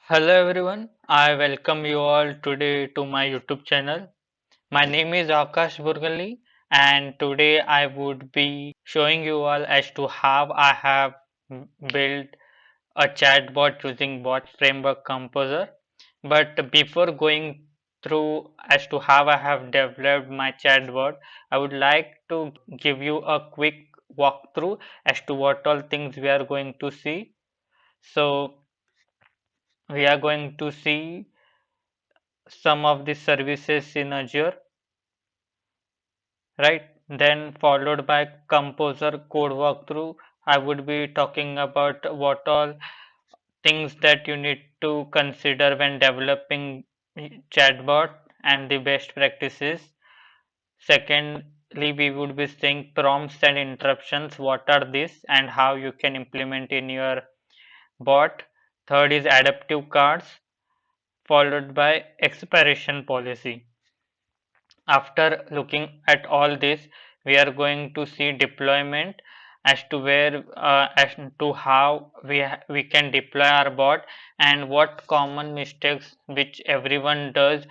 Hello everyone, I welcome you all today to my YouTube channel. My name is Akash Burgali and today I would be showing you all as to how I have built a chatbot using Bot Framework Composer. But before going through as to how I have developed my chatbot, I would like to give you a quick walkthrough as to what all things we are going to see. So we are going to see some of the services in Azure, right? Then followed by Composer code walkthrough. I would be talking about what all things that you need to consider when developing chatbot and the best practices. Secondly, we would be saying prompts and interruptions. What are these and how you can implement in your bot. Third is adaptive cards, followed by expiration policy. After looking at all this, we are going to see deployment as to where as to how we can deploy our bot and what common mistakes which everyone does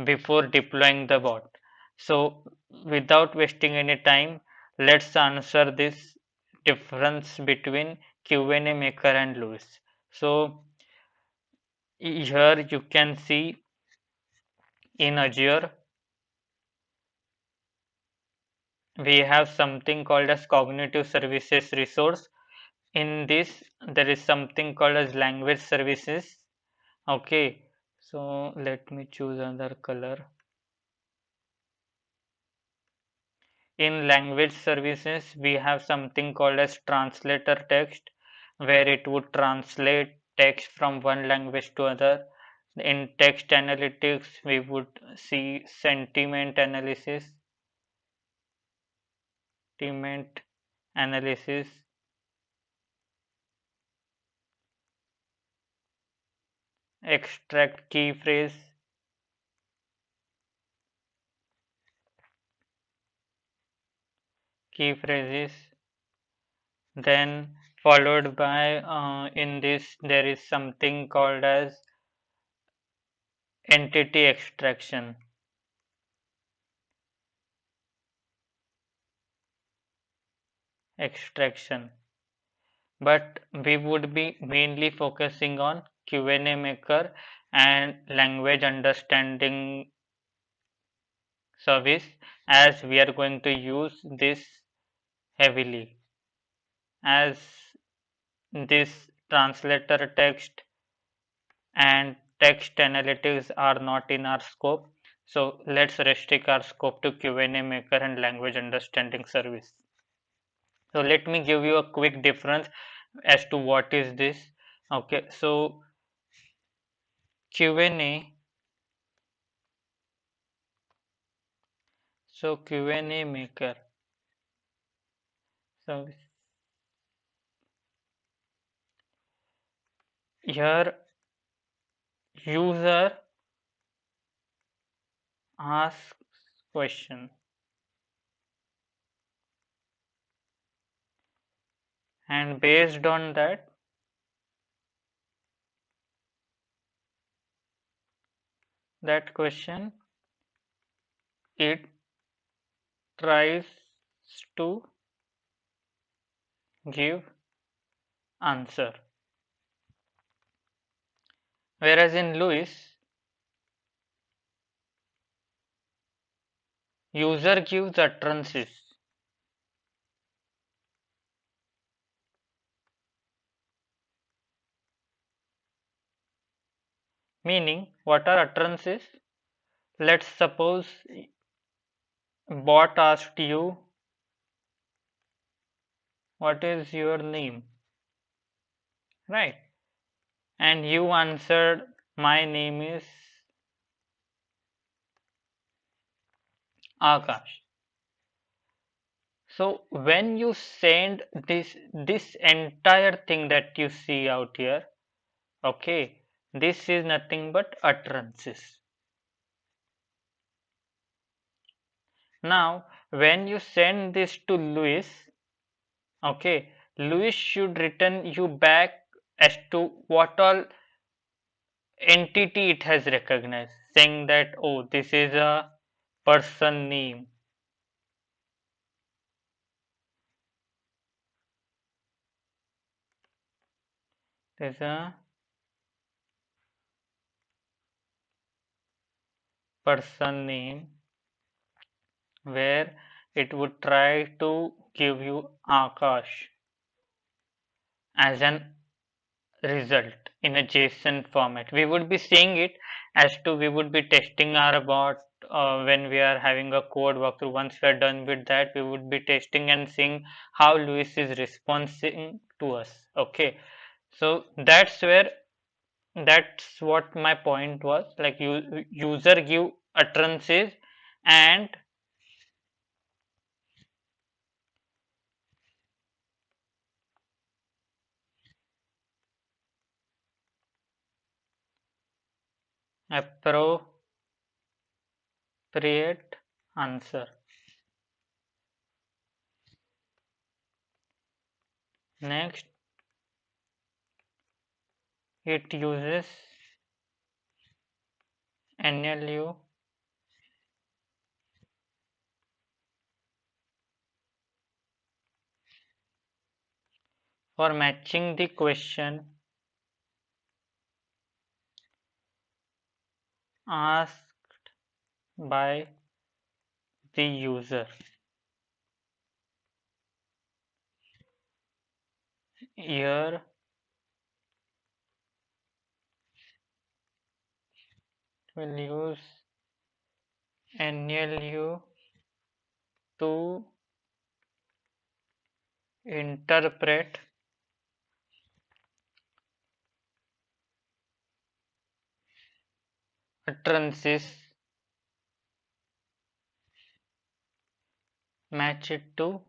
before deploying the bot. So without wasting any time, let's answer this difference between Q&A maker and Lewis. So here you can see in Azure we have something called as cognitive services resource. In this there is something called as language services. Okay, so let me choose another color. In language services we have something called as translator text, where it would translate text from one language to other. In text analytics we would see sentiment analysis, extract key phrase, key phrases. Then followed by in this there is something called as entity extraction. But we would be mainly focusing on Q&A maker and language understanding service, as we are going to use this heavily, as this translator text and text analytics are not in our scope. So let's restrict our scope to Q&A maker and language understanding service. So let me give you a quick difference as to what is this. Okay, so Q&A, so Q&A maker. So here user asks question and based on that question it tries to give answer. Whereas in Lewis, user gives utterances, meaning what are utterances? Let's suppose bot asked you, what is your name? Right? And you answered, my name is Akash. So when you send this entire thing that you see out here, okay, this is nothing but utterances. Now when you send this to Lewis, okay, Lewis should return you back as to what all entity it has recognized, saying that, oh, this is a person name. There's a person name where it would try to give you Akash as an result in a JSON format. We would be seeing it as to we would be testing our bot when we are having a code walkthrough. Once we are done with that, we would be testing and seeing how Luis is responding to us. Okay, so that's what my point was. Like user give utterances and appropriate answer. Next, it uses NLU for matching the question asked by the user. Here we'll use NLU to interpret utterances, match it to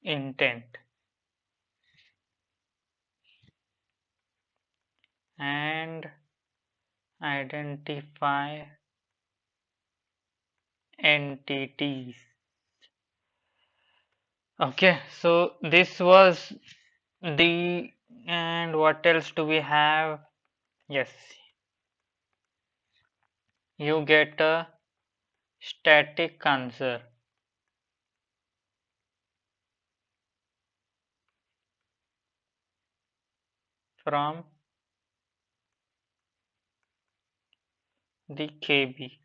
intent, and identify entities. Okay, so this was the, and what else do we have? Yes, you get a static answer from the KB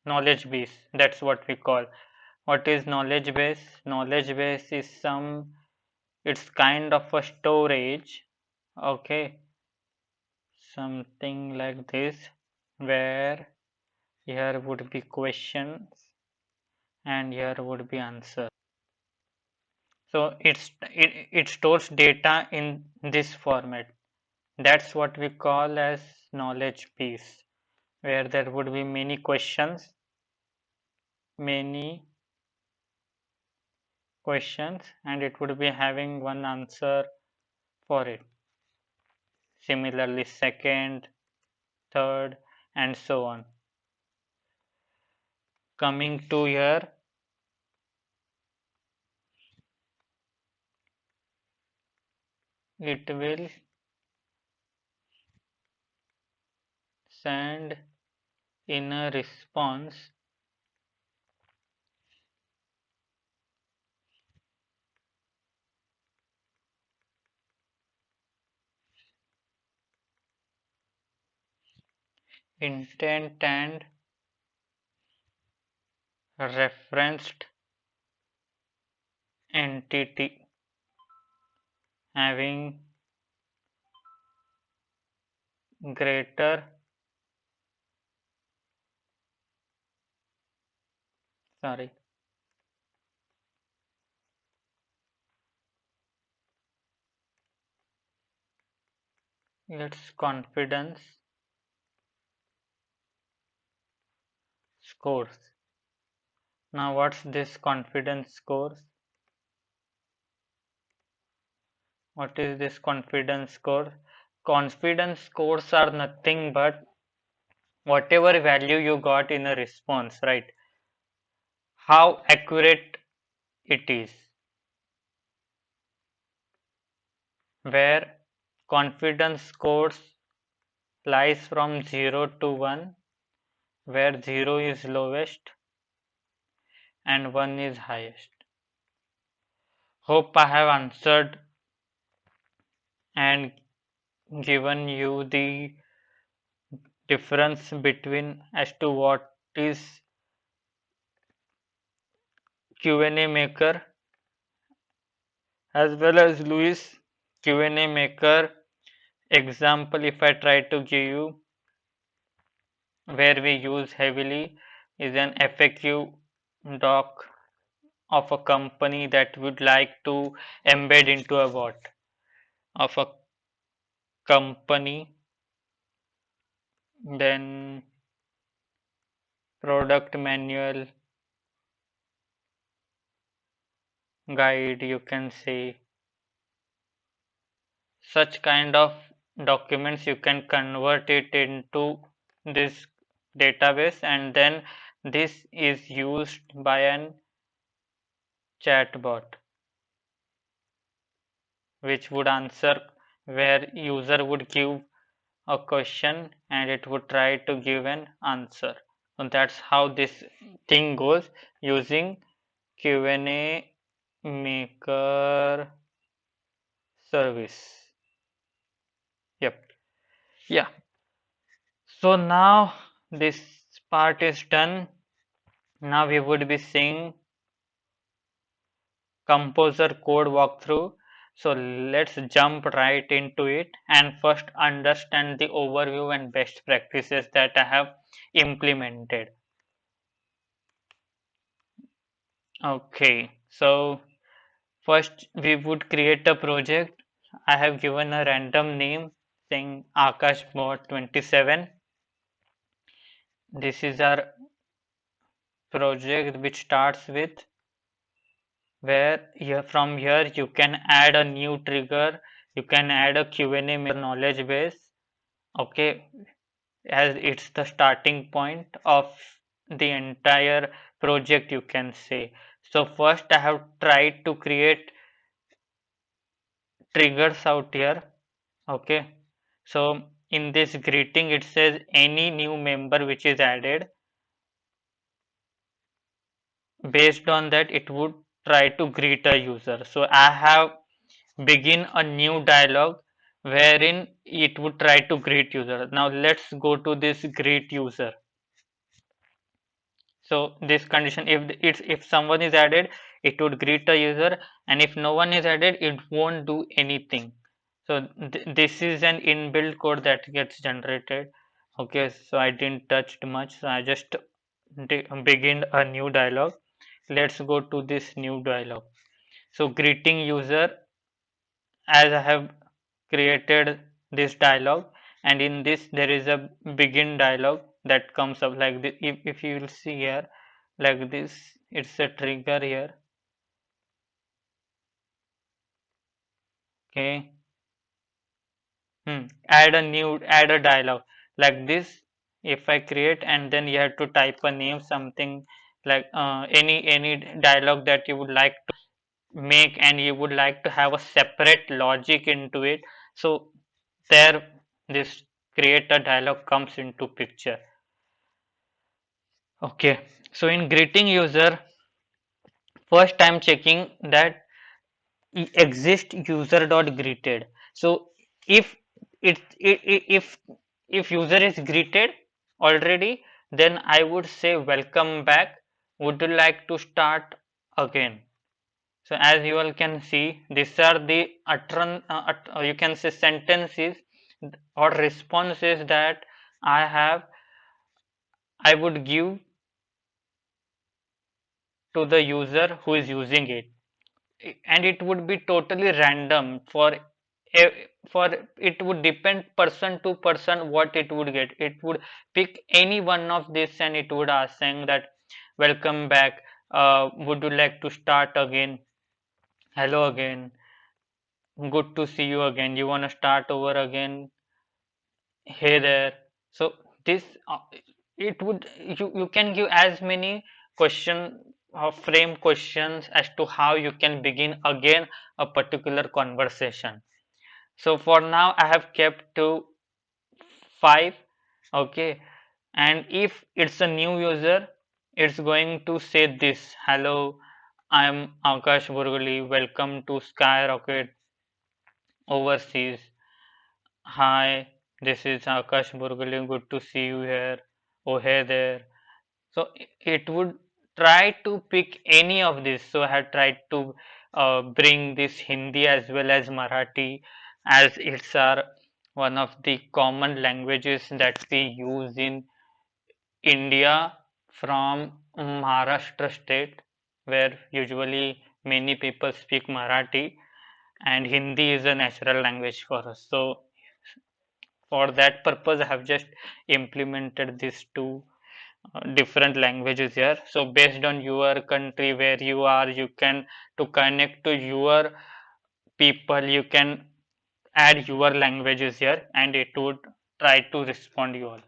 knowledge base. That's what we call. What is knowledge base? Knowledge base is it's kind of a storage, okay, something like this, where here would be questions and here would be answer. So it stores data in this format. That's what we call as knowledge base, where there would be many questions, and it would be having one answer for it. Similarly, second, third, and so on. Coming to here, it will send in a response intent and referenced entity having greater, sorry, its confidence scores. Now what's this confidence scores? What is this confidence score? Confidence scores are nothing but whatever value you got in a response, right? how accurate it is, where confidence scores lies from 0 to 1, where 0 is lowest and 1 is highest. Hope I have answered and given you the difference between as to what is Q&A maker as well as Lewis Q&A maker example. If I try to give you, where we use heavily is an FAQ doc of a company that would like to embed into a what of a company, then product manual guide, you can say. Such kind of documents you can convert it into this database, and then this is used by an chatbot which would answer, where user would give a question and it would try to give an answer. So that's how this thing goes using Q&A maker service. Yep. Yeah. So now this part is done. Now we would be seeing composer code walkthrough. So let's jump right into it and first understand the overview and best practices that I have implemented. Okay, so first we would create a project. I have given a random name saying AkashBot 27. This is our project which starts with, where here from here you can add a new trigger, you can add a Q&A knowledge base. Okay, as it's the starting point of the entire project, you can say. So first I have tried to create triggers out here. Okay, so in this greeting it says any new member which is added, based on that it would try to greet a user. So I have begin a new dialog wherein it would try to greet user. Now let's go to this greet user. So this condition, if someone is added, it would greet a user, and if no one is added, it won't do anything. So this is an inbuilt code that gets generated. Okay, so I didn't touch much, so I just begin a new dialog. Let's go to this new dialog. So greeting user, as I have created this dialog, and in this there is a begin dialog that comes up like this. If you will see here like this, it's a trigger here. Okay, add a dialog like this. If I create, and then you have to type a name, something like any dialog that you would like to make, and you would like to have a separate logic into it. So there, this create a dialog comes into picture. Okay, so in greeting user, first I'm checking that exist user dot greeted. So if if user is greeted already, then I would say welcome back, would you like to start again. So as you all can see, these are the you can say sentences or responses that I would give to the user who is using it, and it would be totally random for it would depend person to person what it would get. It would pick any one of this and it would ask saying that welcome back, would you like to start again, hello again, good to see you again, you want to start over again, hey there. So this it would, you can give as many question frame questions as to how you can begin again a particular conversation. So for now I have kept to 5. Okay, and if it's a new user, it's going to say this: hello, I'm Akash Burguli, welcome to Skyrocket Overseas. Hi, this is Akash Burguli, good to see you here. Oh, hey there. So it would try to pick any of this. So I have tried to bring this Hindi as well as Marathi, as it's our one of the common languages that we use in India from Maharashtra state, where usually many people speak Marathi, and Hindi is a natural language for us. So for that purpose, I have just implemented these two different languages here. So based on your country where you are, you can, to connect to your people, you can add your languages here, and it would try to respond you all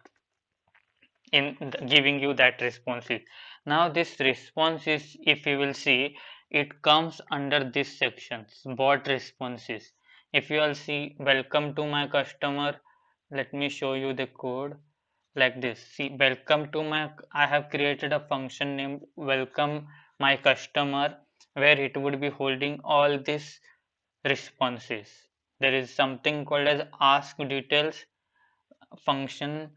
in giving you that responses. Now this response is, if you will see, it comes under this sections, bot responses. If you all see, welcome to my customer, let me show you the code like this. See, welcome to my, I have created a function named welcome my customer, where it would be holding all these responses. There is something called as ask details function,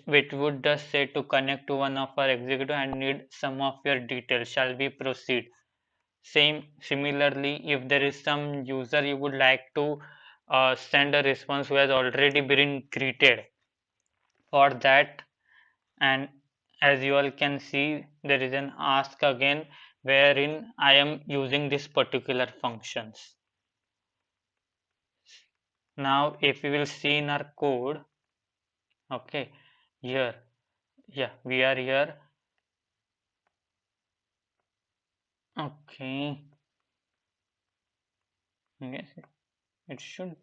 which would just say to connect to one of our executive and need some of your details, shall we proceed. Similarly, if there is some user you would like to send a response who has already been greeted, for that, and as you all can see, there is an ask again, wherein I am using this particular functions. Now if we will see in our code, okay, here, yeah, we are here. Okay, yes, it should,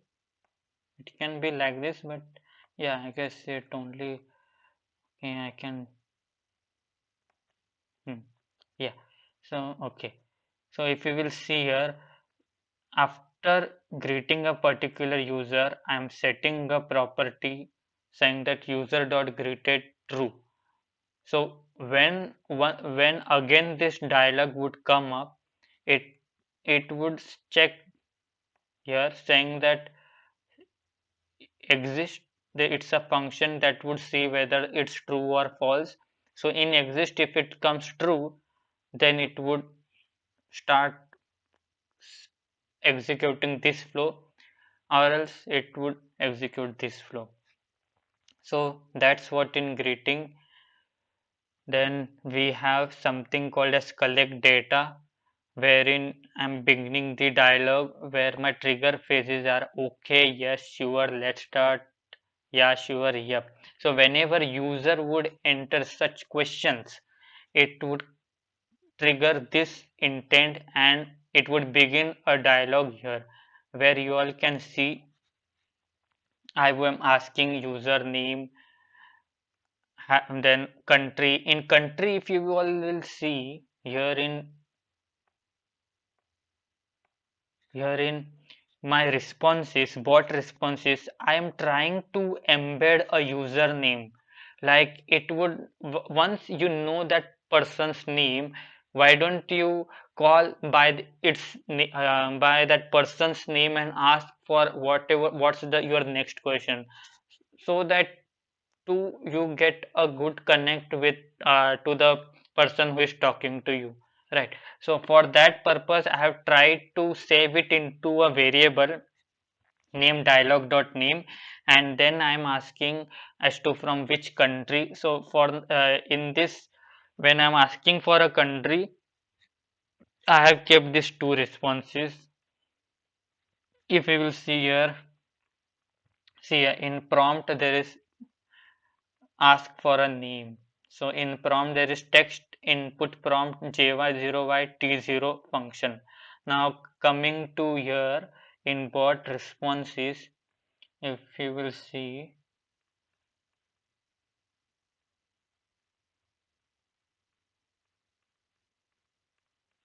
it can be like this, but yeah, I guess it only, okay, I can, yeah. So okay, so if you will see here, after greeting a particular user, I am setting a property saying that user dot greeted true. So when again this dialog would come up, it it would check here saying that exist, it's a function that would see whether it's true or false. So in exist, if it comes true, then it would start executing this flow, or else it would execute this flow. So that's what in greeting. Then we have something called as collect data, wherein I'm beginning the dialogue where my trigger phases are okay, yes, sure, let's start, yeah, sure, yep. So whenever user would enter such questions, it would trigger this intent and it would begin a dialogue here, where you all can see I am asking username, then country. In country, if you all will see here in my responses, bot responses, I am trying to embed a username. Like it would, once you know that person's name, why don't you call by by that person's name and ask for whatever, what's the your next question, so that to you get a good connect with to the person who is talking to you, right? So for that purpose I have tried to save it into a variable named dialog.name, and then I am asking as to from which country. So for in this, when I am asking for a country, I have kept these two responses. If we will see here, see in prompt there is ask for a name. So in prompt there is text input prompt jy0yt0 function. Now coming to here in bot responses, if you will see,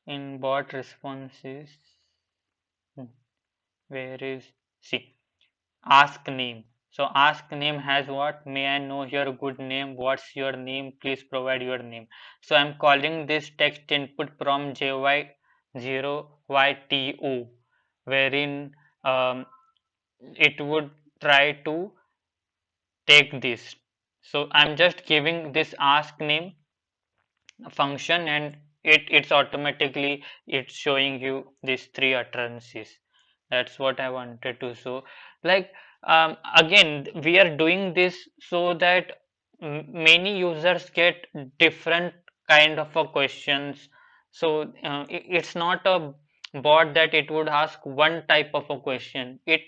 in bot responses, hmm, where is, see, ask name. So ask name has what? May I know your good name? What's your name? Please provide your name. So I'm calling this text input from JY0YTO, wherein it would try to take this. So I'm just giving this ask name function, and it's automatically it's showing you these three utterances. That's what I wanted to show. Like, again, we are doing this so that many users get different kind of a questions. So it's not a bot that it would ask one type of a question. It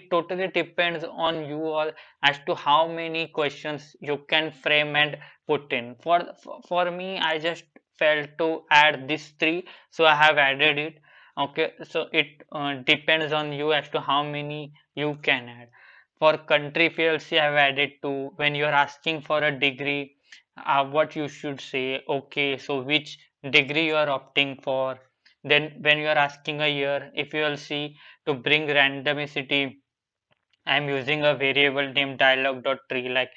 totally depends on you all as to how many questions you can frame and put in. For me, I just felt to add these three, so I have added it. Okay, so it depends on you as to how many you can add. For country fields, I have added two. When you are asking for a degree, what you should say. Okay, so which degree you are opting for. Then when you are asking a year, if you will see, to bring randomicity, I'm using a variable named dialog.tree. Like,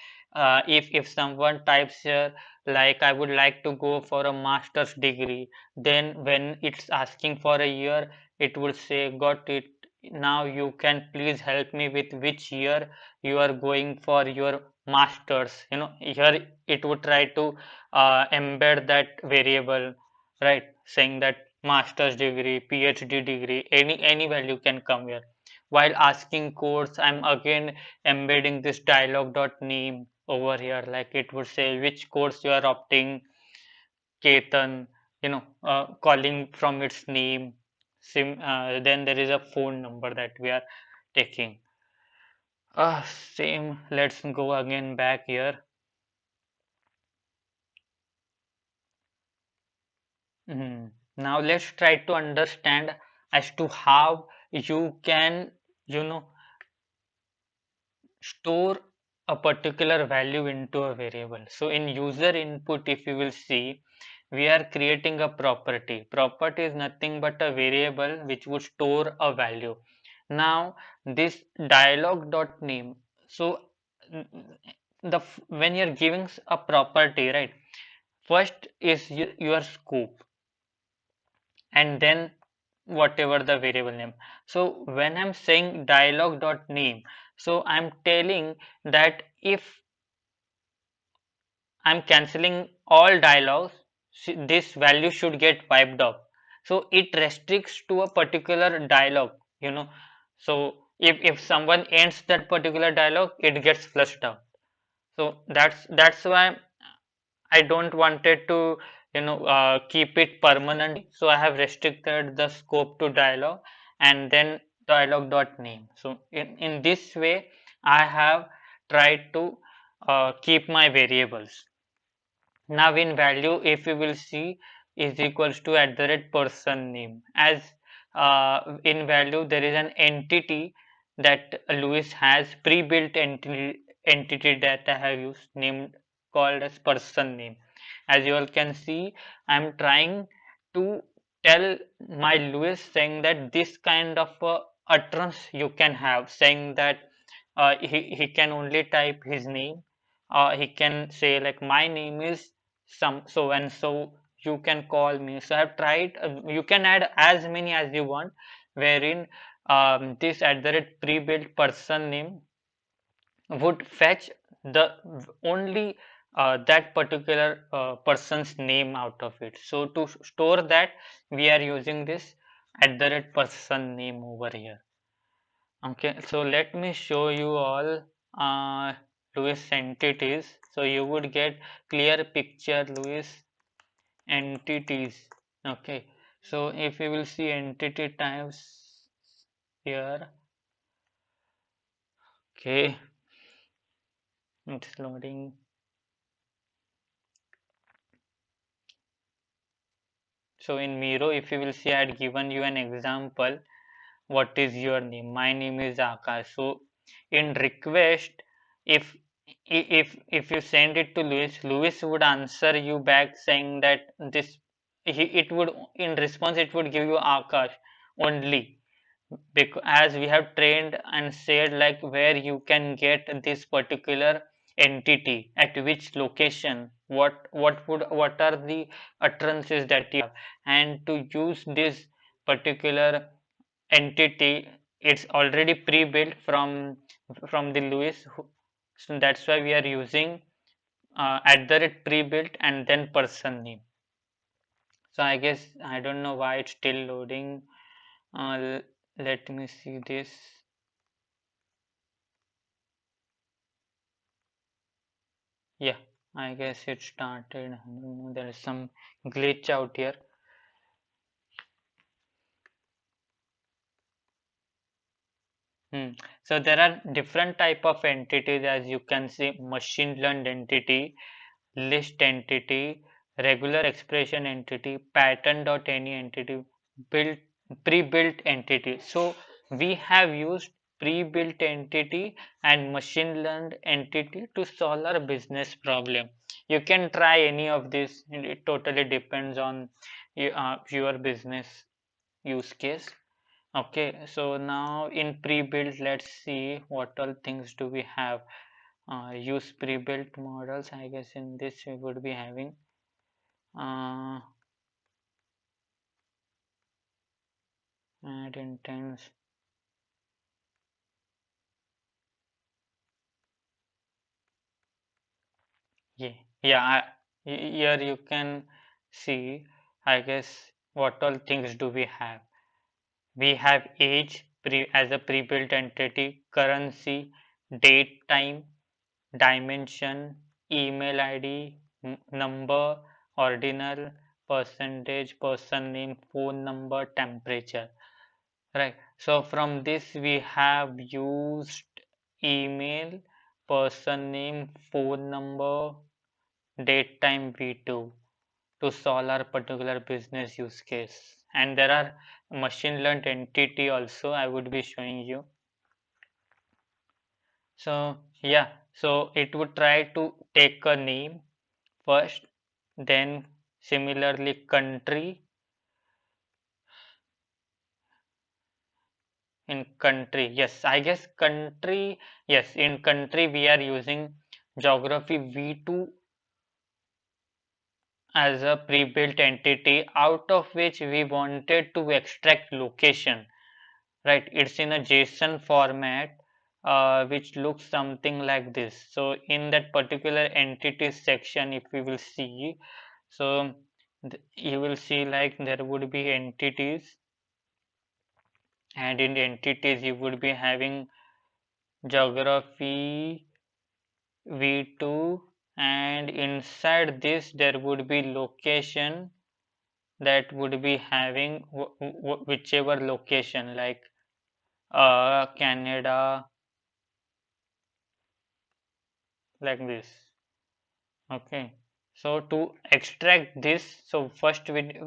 if someone types here, like, I would like to go for a master's degree, then when it's asking for a year, it would say, got it. Now you can please help me with which year you are going for your masters. Here it would try to embed that variable, right? Saying that master's degree, PhD degree, any value can come here. While asking codes, I'm again embedding this dialog.name over here. Like, it would say which course you are opting, Ketan, calling from its name. Then there is a phone number that we are taking. Same. Let's go again back here. Now let's try to understand as to how you can, you know, store a particular value into a variable. So in user input, if you will see, we are creating a property. Property is nothing but a variable which would store a value. Now this dialog.name. So when you're giving a property, right? First is your scope, and then whatever the variable name. So when I'm saying dialog.name, so I'm telling that if I'm cancelling all dialogues, this value should get wiped off. So it restricts to a particular dialogue, you know. So if someone ends that particular dialogue, it gets flushed out. So that's why I don't wanted to, keep it permanently. So I have restricted the scope to dialogue and then dialogue.name. So in this way, I have tried to keep my variables. Now in value, if you will see, is equals to @person name. As in value, there is an entity that Lewis has pre-built entity that I have used named called as person name. As you all can see, I'm trying to tell my Lewis saying that this kind of utterance you can have, saying that he can only type his name. He can say like, my name is some so and so, you can call me. So I've tried, you can add as many as you want, wherein this pre-built person name would fetch the only that particular person's name out of it. So to store that, we are using this person name over here. Okay, so let me show you all Lewis entities, so you would get clear picture Lewis entities. Okay, so if you will see entity types here, okay, it's loading. So in Miro, if you will see, I had given you an example. What is your name? My name is Akash. So in request, if if you send it to Lewis, Lewis would answer you back saying that this it would, in response it would give you Akash only, because as we have trained and said, like where you can get this particular entity at which location, what are the utterances that you have, and to use this particular entity, it's already pre-built from the Lewis, so that's why we are using at the rate pre-built and then person name. So I guess I don't know why it's still loading. Let me see this. Yeah, I guess it started. I don't know, there is some glitch out here. Hmm. So there are different type of entities, as you can see: machine learned entity, list entity, regular expression entity, pattern dot any entity, built pre-built entity. So we have used pre-built entity and machine learned entity to solve our business problem. You can try any of this. It totally depends on your business use case. Okay, so now in pre-built, let's see what all things do we have. Use pre-built models. I guess in this we would be having uh, add intents. Yeah, yeah. Here you can see, I guess, what all things do we have. We have age as a pre-built entity, currency, date, time, dimension, email ID, number, ordinal, percentage, person name, phone number, temperature. Right. So from this we have used email, person name, phone number, date, time, V2 to solve our particular business use case. And there are machine learned entity also I would be showing you. So yeah, so it would try to take a name first, then similarly country. In country, yes, I guess country, yes, in country we are using geography V2 as a pre-built entity, out of which we wanted to extract location, right? It's in a JSON format, which looks something like this. So in that particular entity section, if we will see, so you will see like there would be entities, and in entities you would be having geography V2, and inside this there would be location, that would be having whichever location, like Canada, like this. Okay, so to extract this, so first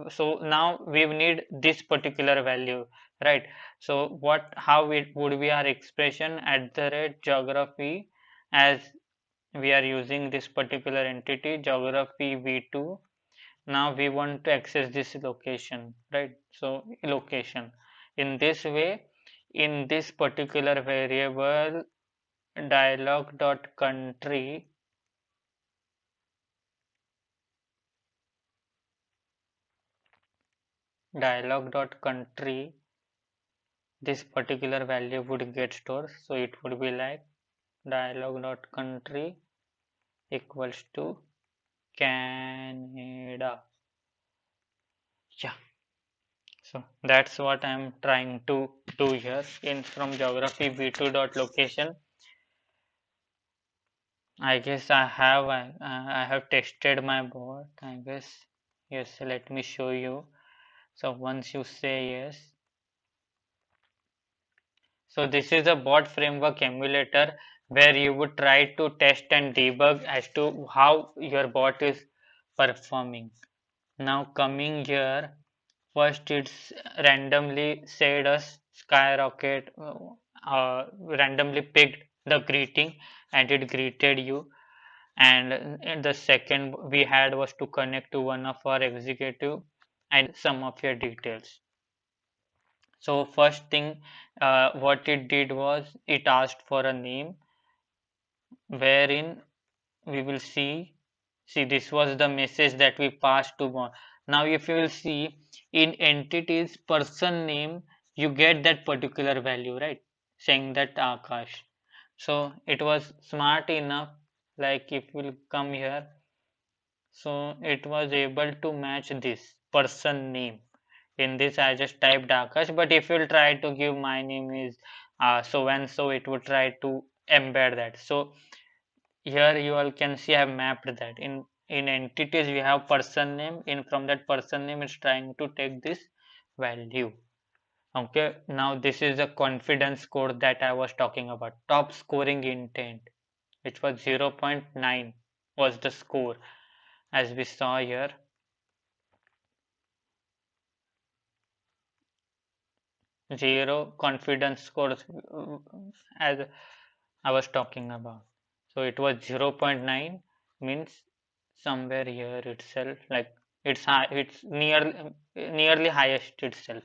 so now we need this particular value, right? So how it would be our expression at the rate geography, as we are using this particular entity geography V2. Now we want to access this location, right? So location, in this way, in this particular variable dialog dot country, dialog dot country, this particular value would get stored. So it would be like dialog dot country equals to Canada. Yeah, so that's what I'm trying to do here. In from geography v2 dot location, I guess I have tested my bot, I guess. Yes, let me show you. So once you say yes, so this is a bot framework emulator where you would try to test and debug as to how your bot is performing. Now coming here, first it's randomly said us skyrocket, randomly picked the greeting and it greeted you. And the second we had was to connect to one of our executive. and some of your details. So first thing, what it did was it asked for a name, wherein we will see this was the message that we passed to one. Now if you will see in entities person name, you get that particular value, right? Saying that Akash. So it was smart enough, like if we'll come here, so it was able to match this person name. In this I just typed Akash, but if you'll try to give my name is so and so, it would try to embed that. So here you all can see I have mapped that. In entities we have person name. In from that person name it's trying to take this value. Okay, now this is a confidence score that I was talking about. Top scoring intent, which was 0.9 was the score, as we saw here. 0 confidence scores, as I was talking about. So it was 0.9, means somewhere here itself, like it's high, it's nearly highest itself.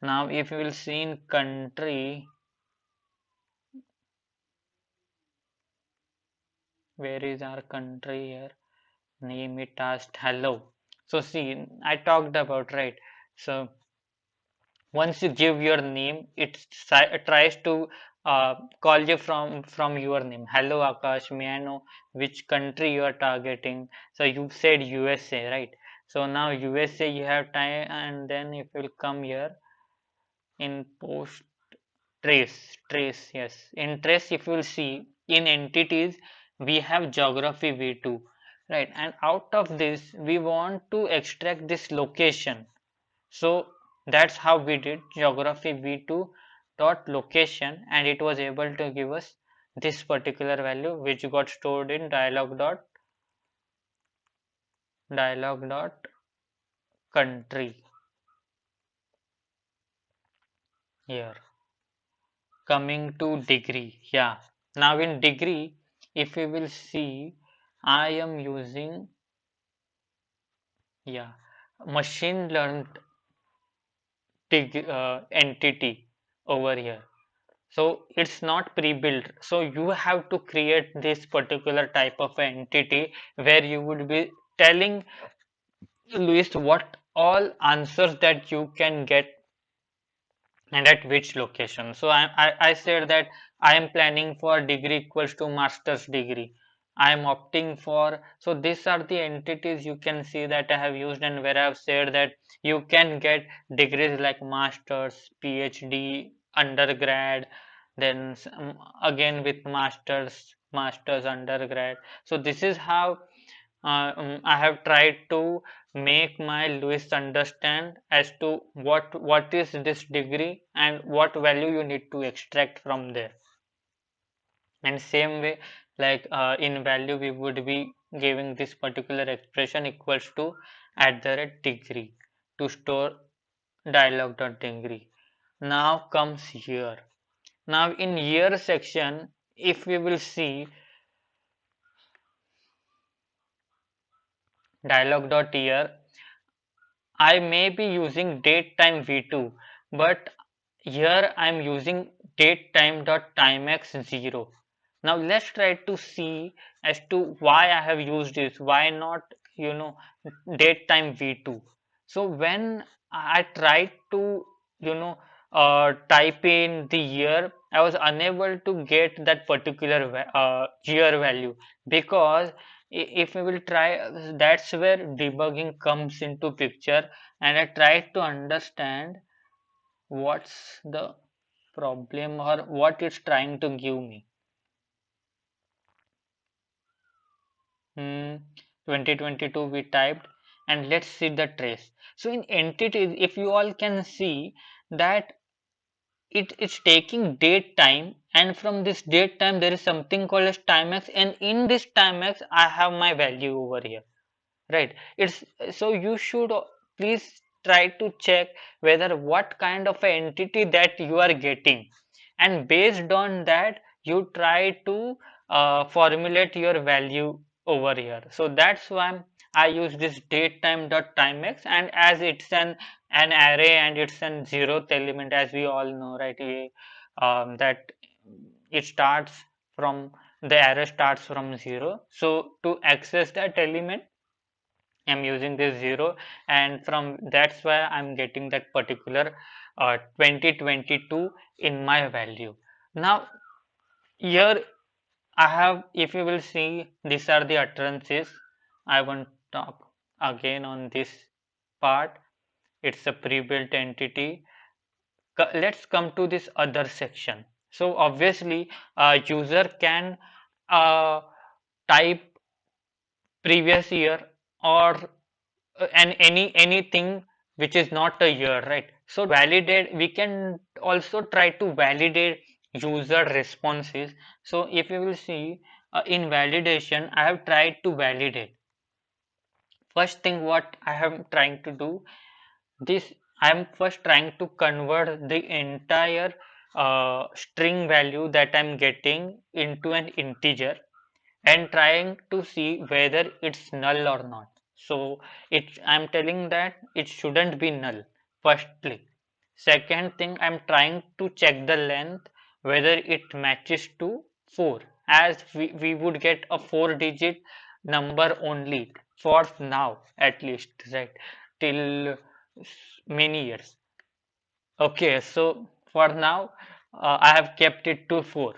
Now if you will see in country, where is our country here? Name it as hello. So see, I talked about, right? So once you give your name, it tries to call you from your name. Hello Akash, may I know which country you are targeting? So you said USA, right? So now USA you have time, and then if you will come here in post trace, yes. In trace, if you will see in entities, we have geography v2, right? And out of this we want to extract this location. So that's how we did geography v2 dot location, and it was able to give us this particular value, which got stored in dialog dot country here. Coming to degree, yeah. Now in degree, if we will see, I am using, yeah, machine learned entity over here. So it's not pre-built. So you have to create this particular type of entity where you would be telling Luis what all answers that you can get and at which location. So I said that I am planning for degree equals to master's degree. I am opting for, so these are the entities you can see that I have used, and where I have said that you can get degrees like master's, PhD, undergrad, then again with master's undergrad. So this is how I have tried to make my Lewis understand as to what is this degree and what value you need to extract from there. And same way, like in value, we would be giving this particular expression equals to at the rate degree to store dialog.degree. Now comes year. Now in year section, if we will see dialog.year, I may be using datetime v2, but here I am using datetime.timex0. Now let's try to see as to why I have used this, why not, datetime v2. So when I tried to, you know, type in the year, I was unable to get that particular year value, because if we will try, that's where debugging comes into picture, and I tried to understand what's the problem or what it's trying to give me. 2022 we typed, and let's see the trace. So in entities, if you all can see that it's taking date time, and from this date time there is something called as timex, and in this timex I have my value over here, right? It's so you should please try to check whether what kind of an entity that you are getting, and based on that you try to formulate your value over here. So that's why I use this datetime dot timex, and as it's an array and it's an zeroth element, as we all know, right? That it starts from the array starts from 0. So to access that element, I'm using this 0, and from that's why I'm getting that particular 2022 in my value. Now here I have, if you will see, these are the utterances. I won't talk again on this part. It's a pre-built entity. Let's come to this other section. So obviously, a user can uh, type previous year or and anything which is not a year, right? So validate, we can also try to validate user responses. So if you will see, in validation I have tried to validate. First thing what I am trying to do, this I am first trying to convert the entire string value that I'm getting into an integer and trying to see whether it's null or not. So I'm telling that it shouldn't be null, firstly. Second thing, I'm trying to check the length whether it matches to 4, as we would get a 4-digit number only for now, at least, right, till many years. Okay, so for now I have kept it to 4,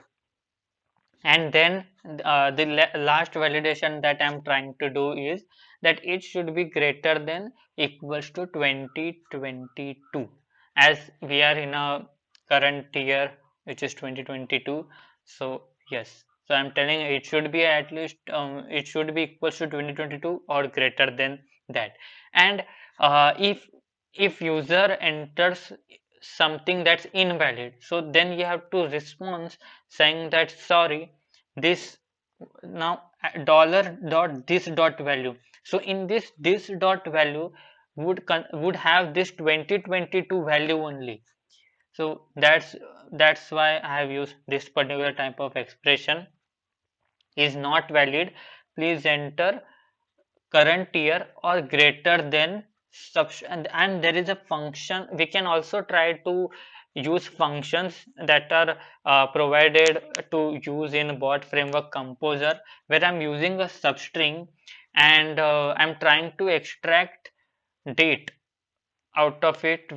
and then the last validation that I'm trying to do is that it should be greater than equals to 2022, as we are in a current year which is 2022. So yes, so I'm telling it should be at least it should be equals to 2022 or greater than that. And if user enters something that's invalid, so then you have to respond saying that sorry, this now dollar dot this dot value. So in this dot value would have this 2022 value only. So that's why I have used this particular type of expression. Is not valid, please enter current year or greater than and there is a function. We can also try to use functions that are provided to use in bot framework composer, where I'm using a substring and I'm trying to extract date out of it.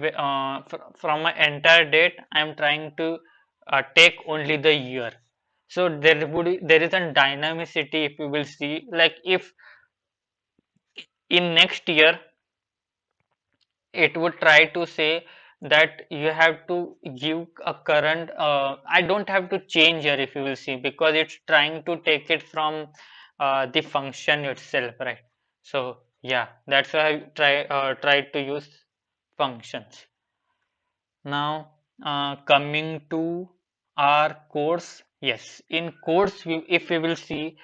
From my entire date I'm trying to take only the year. So there is a dynamicity, if you will see, like if in next year it would try to say that you have to give a current. I don't have to change here, if you will see, because it's trying to take it from the function itself, right? So yeah, that's why I tried to use functions. Now coming to our course, yes, in course if we will see,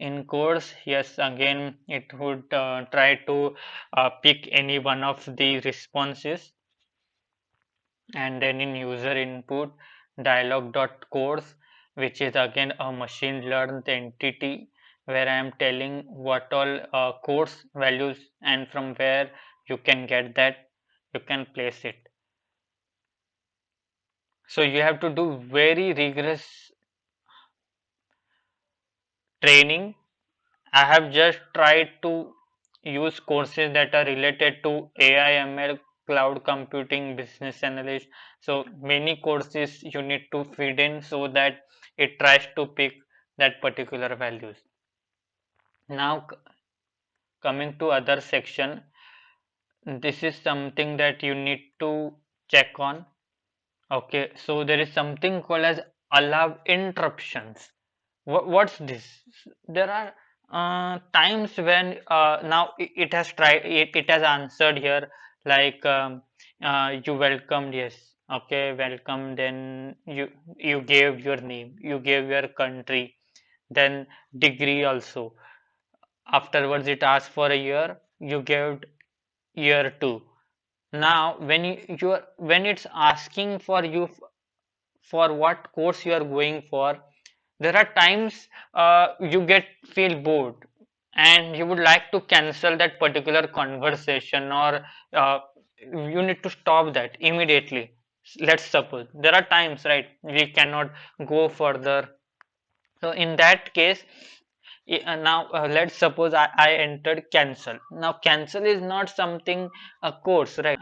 in course, yes, again it would try to pick any one of the responses, and then in user input dialog.course, which is again a machine learned entity, where I am telling what all course values and from where you can get that, you can place it. So you have to do very rigorous training. I have just tried to use courses that are related to AI, ML, cloud computing, business analyst. So many courses you need to feed in so that it tries to pick that particular values. Now coming to other section, this is something that you need to check on. Okay, so there is something called as allow interruptions. What's this? There are times when now it has tried, it has answered here, like you welcomed, yes, okay, welcome, then you gave your name, you gave your country, then degree also. Afterwards it asked for a year, you gave year 2. Now when when it's asking for you for what course you are going for, there are times you get feel bored, and you would like to cancel that particular conversation, or you need to stop that immediately. Let's suppose there are times, right, we cannot go further. So in that case, now let's suppose I entered cancel. Now cancel is not something a course, right?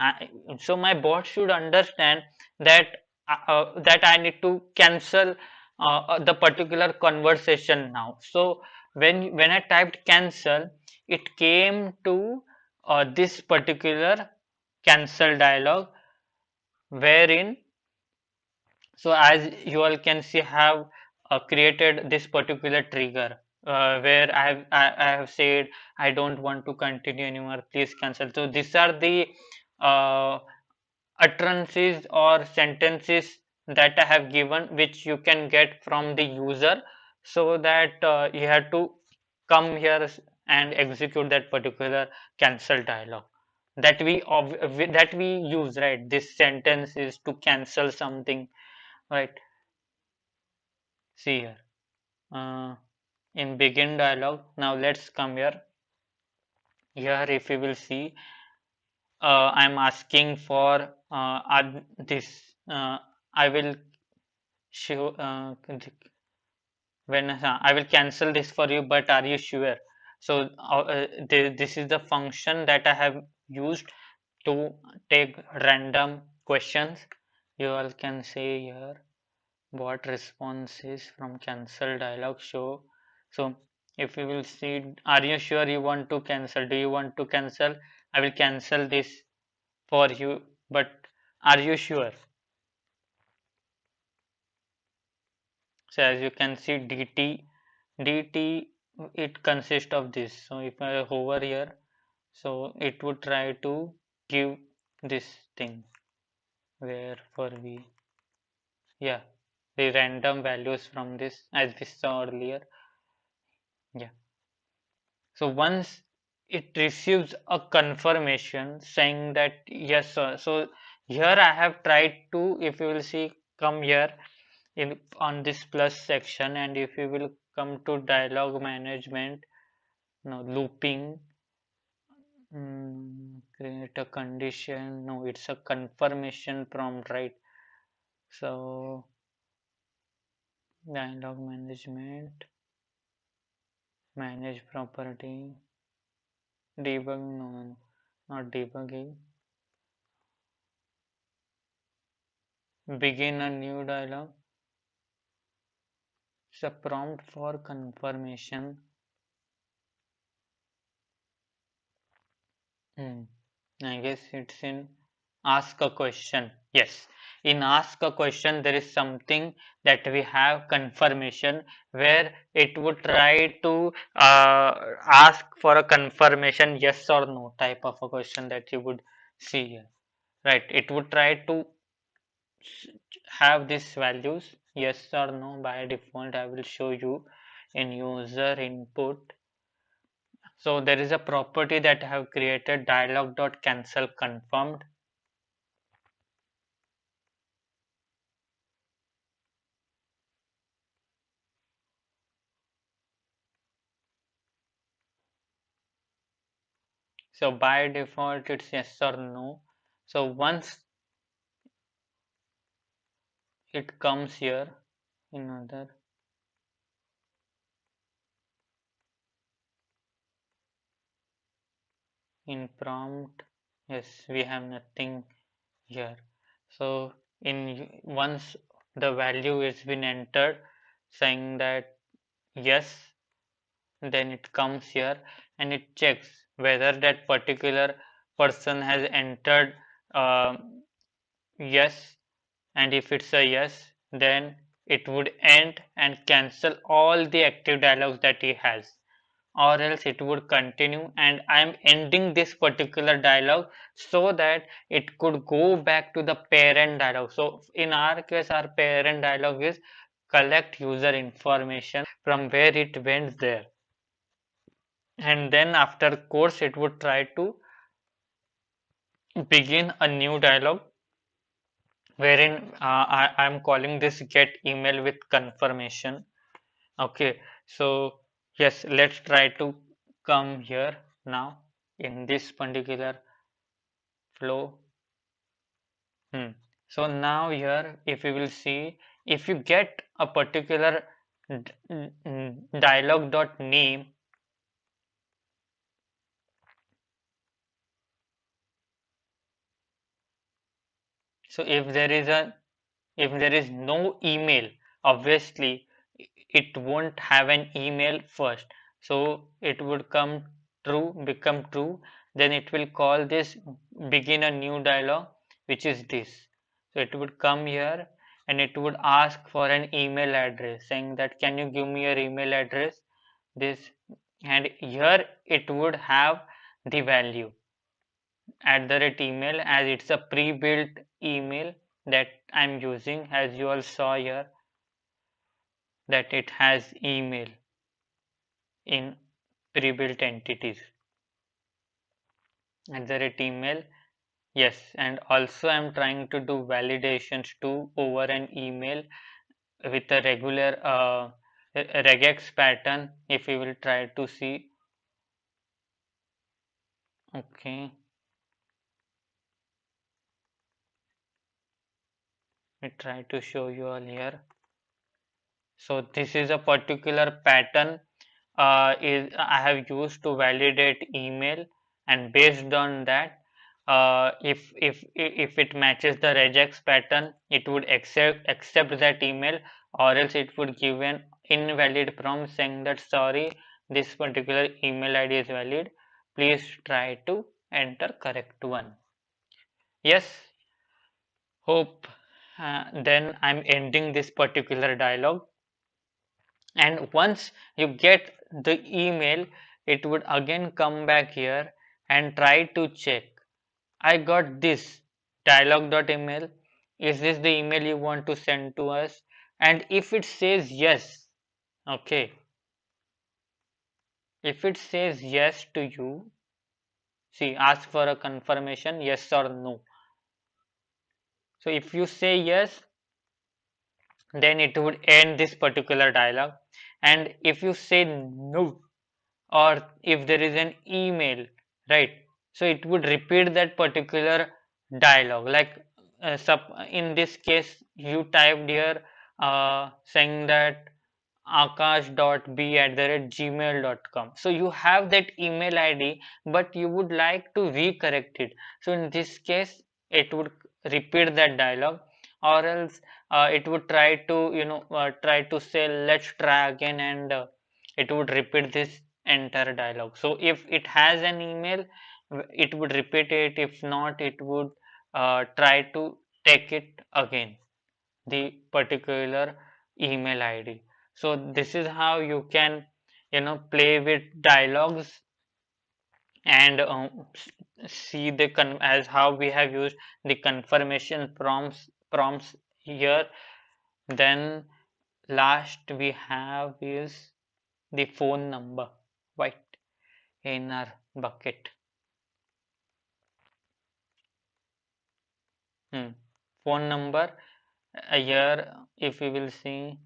So my bot should understand that that I need to cancel the particular conversation now. So when I typed cancel, it came to this particular cancel dialog, wherein, so as you all can see, have created this particular trigger where I have said I don't want to continue anymore. Please cancel. So these are the uh, utterances or sentences that I have given, which you can get from the user, so that you have to come here and execute that particular cancel dialog that we use, right? This sentence is to cancel something, right? See here, uh, in begin dialog. Now let's come here. Here, if you will see, I'm asking for this. I will show when I will cancel this for you, but are you sure? So this is the function that I have used to take random questions. You all can say here, what responses from cancel dialog show. So if you will see, are you sure you want to cancel? Do you want to cancel? I will cancel this for you, but are you sure? So as you can see, dt, it consists of this. So if I hover here, so it would try to give this thing where for we, yeah, the random values from this, as we saw earlier. Yeah. So once it receives a confirmation saying that yes sir, so here I have tried to, if you will see, come here in on this plus section, and if you will come to dialog management, no looping, create a condition, no, it's a confirmation prompt, right? So dialog management, manage property, debug, no, not debugging, begin a new dialog. It's a prompt for confirmation. Hmm. I guess it's in ask a question. Yes, in ask a question, there is something that we have confirmation, where it would try to ask for a confirmation, yes or no type of a question that you would see here. Right, it would try to have these values, yes or no. By default, I will show you in user input. So there is a property that I have created, dialog.cancel confirmed. So by default it's yes or no. So once it comes here in other, in prompt, yes, we have nothing here. So in once the value is been entered saying that yes, then it comes here and it checks whether that particular person has entered yes, and if it's a yes, then it would end and cancel all the active dialogues that he has, or else it would continue, and I'm ending this particular dialogue so that it could go back to the parent dialogue. So in our case, our parent dialogue is collect user information from where it went there, and then after course it would try to begin a new dialogue, wherein I'm calling this get email with confirmation. Okay, so yes, let's try to come here now in this particular flow. So now here, if you will see, if you get a particular dialog dot name, so if there is no email, obviously it won't have an email first. So it would become true. Then it will call this begin a new dialog, which is this. So it would come here and it would ask for an email address, saying that can you give me your email address? This, and here it would have the value @email, as it's a pre-built email that I'm using, as you all saw here that it has email in pre-built entities @email. Yes, and also I'm trying to do validations too over an email with a regular regex pattern. If we will try to see, okay, we try to show you all here. So this is a particular pattern is I have used to validate email, and based on that, if it matches the regex pattern, it would accept that email, or else it would give an invalid prompt saying that sorry, this particular email ID is valid. Please try to enter correct one. Yes, hope. Then I'm ending this particular dialog. And once you get the email, it would again come back here and try to check, I got this dialog.email, is this the email you want to send to us? And if it says yes, okay, if it says yes to you, see, ask for a confirmation, yes or no. So if you say yes, then it would end this particular dialog. And if you say no, or if there is an email, right, so it would repeat that particular dialogue, like in this case you typed here saying that akash.b@gmail.com. So you have that email id, but you would like to recorrect it. So in this case it would repeat that dialogue, or else it would try to try to say let's try again, and it would repeat this entire dialogue. So if it has an email, it would repeat it. If not, it would try to take it again, the particular email id. So this is how you can play with dialogues, and see the as how we have used the confirmation prompts here. Then last we have is the phone number, right, in our bucket. Phone number, here if we will see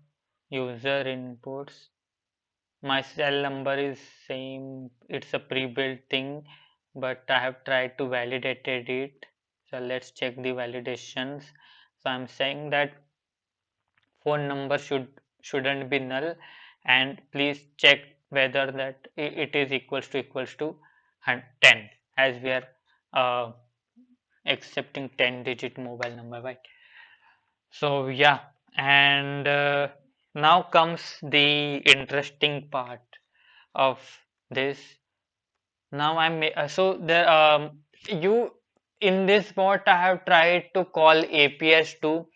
user inputs, my cell number is same, it's a pre-built thing, but I have tried to validate it. So let's check the validations. So I'm saying that phone number shouldn't be null, and please check whether that it is equals to 10, as we are uh, accepting 10-digit mobile number, right? So yeah, and now comes the interesting part of this. Now so there you in this bot I have tried to call APIs too,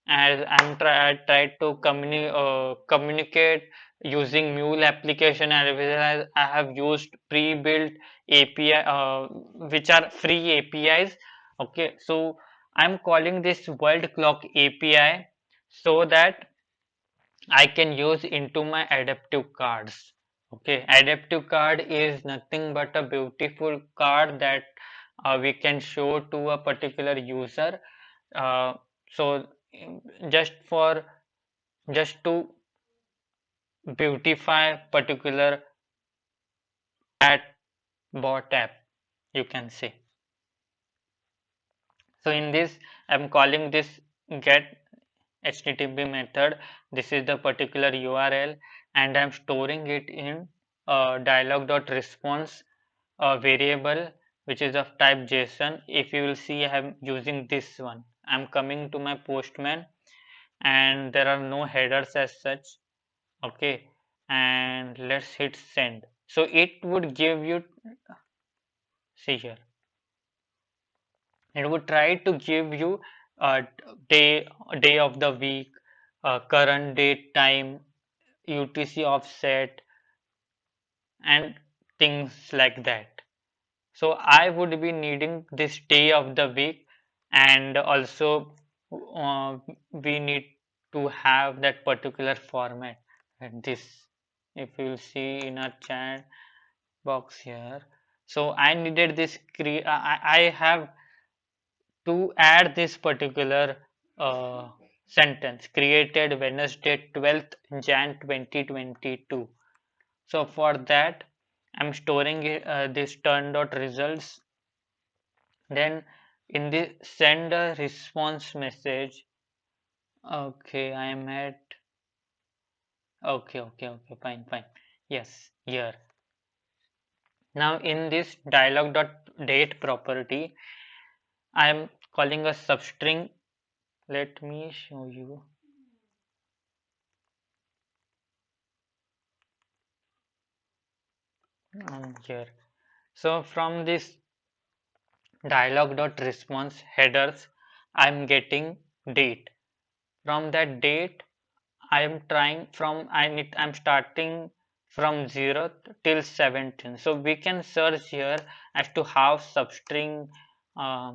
as I tried to communicate using Mule application, as well as I have used pre-built API which are free APIs. Okay, so I'm calling this world clock API so that I can use into my adaptive cards. Okay, adaptive card is nothing but a beautiful card that we can show to a particular user. Uh, so just for just to beautify particular chatbot app, you can say. So in this, I'm calling this get HTTP method. This is the particular URL, and I'm storing it in dialog.response variable, which is of type JSON. If you will see, I'm using this one. I'm coming to my Postman, and there are no headers as such. Okay, and let's hit send. So it would give you, see here, it would try to give you a day of the week, current date, time, UTC offset, and things like that. So I would be needing this day of the week, and also we need to have that particular format. And this, if you will see in our chat box here, so I needed this. I have to add this particular sentence created Wednesday 12th Jan 2022. So for that, I'm storing this turn dot results. Then in the send a response message, okay, I am at, okay, fine, fine. Yes, here. Now in this dialog dot date property, I am calling a substring. Let me show you here. So from this dialog.response headers, I'm getting date. From that date, I'm starting from 0 till 17. So we can search here as to how substring uh,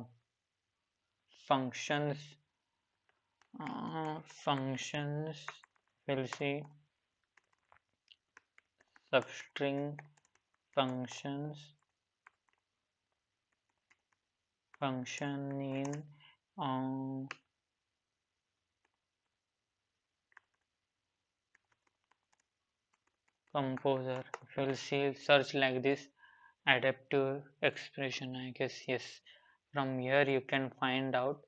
functions functions, we'll see substring functions function in uh, composer. If you'll see search like this, adaptive expression, I guess, yes. From here you can find out,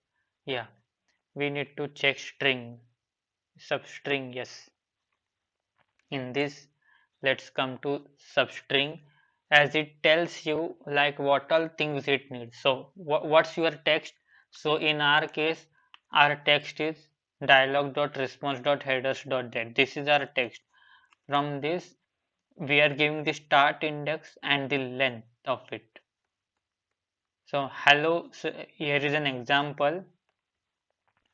yeah, we need to check string, substring, yes. In this, let's come to substring, as it tells you like what all things it needs. So what's your text? So in our case, our text is dialog.response.headers.that. This is our text. From this, we are giving the start index and the length of it. So hello, so here is an example,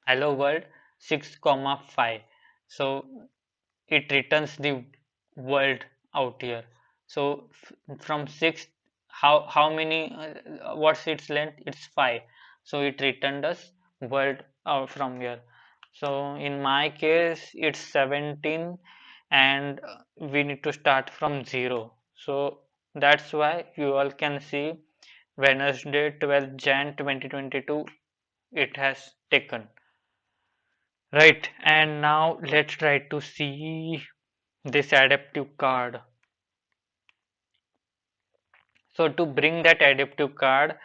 hello world 6 comma 5. So it returns the world out here. So from 6, how many, what's its length? It's 5. So it returned us world out from here. So in my case it's 17, and we need to start from 0. So that's why you all can see Wednesday 12th Jan 2022 it has taken. Right, and now let's try to see this adaptive card. So to bring that adaptive card,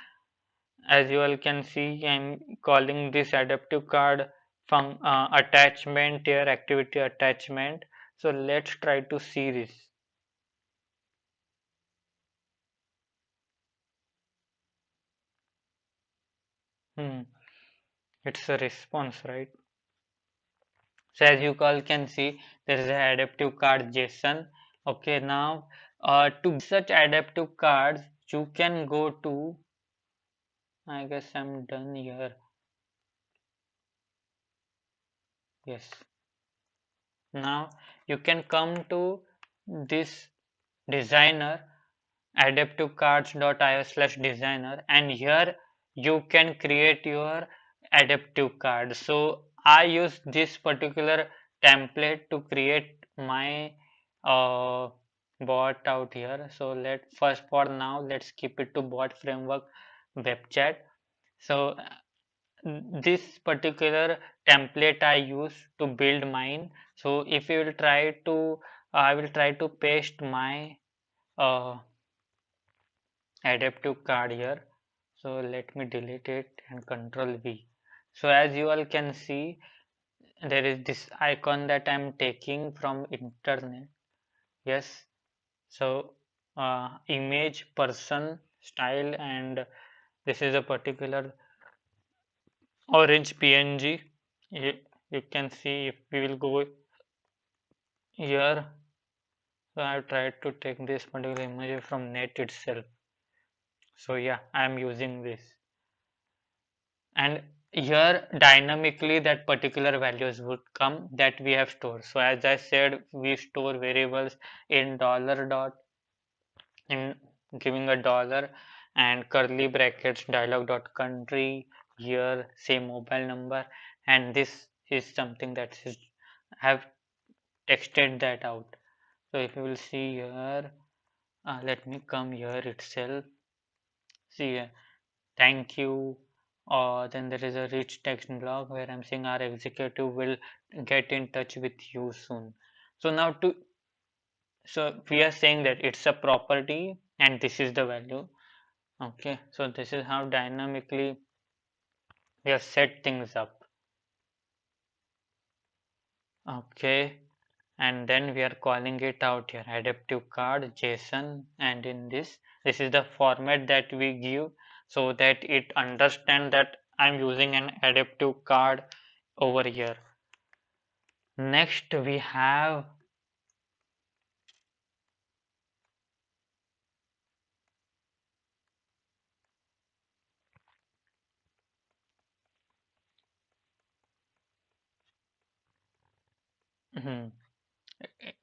as you all can see, I'm calling this adaptive card from attachment here, activity attachment. So let's try to see this. Hmm. It's a response, right? So as you all can see, there is an adaptive card JSON. Okay, now to such adaptive cards, you can go to, I guess I'm done here. Yes. Now you can come to this designer, adaptivecards.io/designer, and here you can create your adaptive card. So I use this particular template to create my uh, bot out here. So let first, for now, let's keep it to bot framework web chat. So this particular template I use to build mine. So if you will try to, I will try to paste my uh, adaptive card here. So let me delete it and control V. So as you all can see, there is this icon that I'm taking from internet. Yes. So image, person, style, and this is a particular orange PNG. You, you can see if we will go here. So I've tried to take this particular image from net itself. So yeah, I'm using this. And here dynamically that particular values would come that we have stored. So as I said, we store variables in dollar dot in giving a dollar and curly brackets dialog dot country, year, same mobile number, and this is something that is have texted that out. So if you will see here, let me come here itself. See here, thank you. Then there is a rich text block where I'm saying our executive will get in touch with you soon. So now to so we are saying that it's a property and this is the value. Okay, so this is how dynamically we have set things up. Okay, and then we are calling it out here adaptive card JSON, and in this is the format that we give so that it understands that I'm using an adaptive card over here. Next we have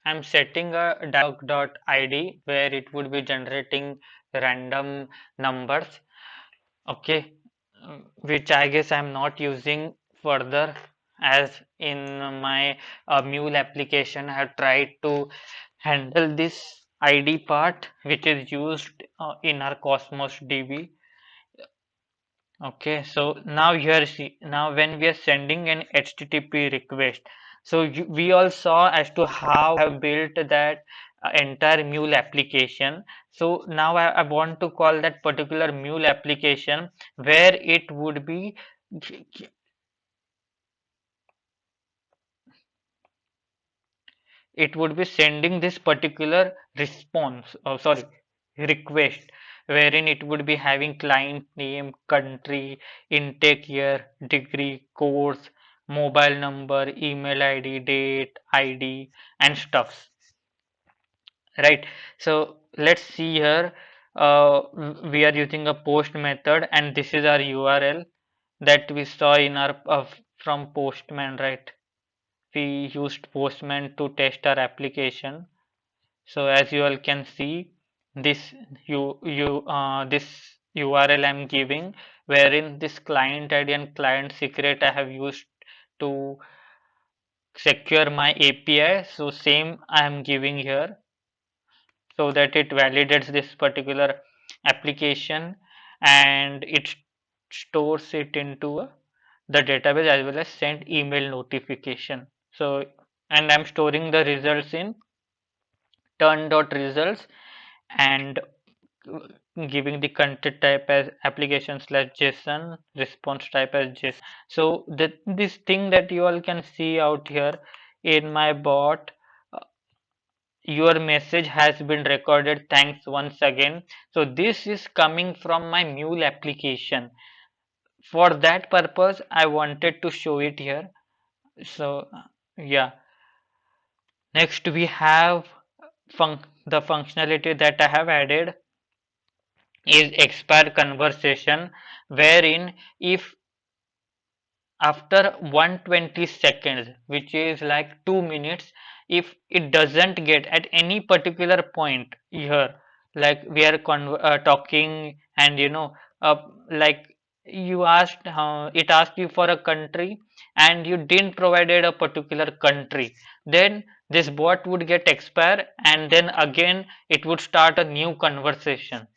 I'm setting a dialog.id where it would be generating random numbers. Okay, which I guess I'm not using further, as in my mule application I have tried to handle this ID part which is used in our Cosmos DB. Okay, so now here see, now when we are sending an HTTP request, so we all saw as to how I have built that entire mule application. So now I want to call that particular mule application where it would be sending this particular response, oh sorry, request, wherein it would be having client name, country, intake year, degree, course, mobile number, email ID, date, ID, and stuffs. Right. So let's see here. We are using a post method, and this is our URL that we saw in our from Postman, right? We used Postman to test our application. So as you all can see, this this URL I'm giving, wherein this client ID and client secret I have used to secure my API. So same I am giving here so that it validates this particular application and it stores it into the database as well as send email notification. So and I'm storing the results in turn.results and giving the content type as application slash JSON, response type as JSON. So this thing that you all can see out here in my bot, uh, your message has been recorded. Thanks once again. So this is coming from my Mule application. For that purpose, I wanted to show it here. So yeah. Next we have the functionality that I have added is expire conversation, wherein if after 120 seconds, which is like 2 minutes, if it doesn't get at any particular point here, like we are talking and uh, like you asked it asked you for a country and you didn't provided a particular country, then this bot would get expire and then again it would start a new conversation.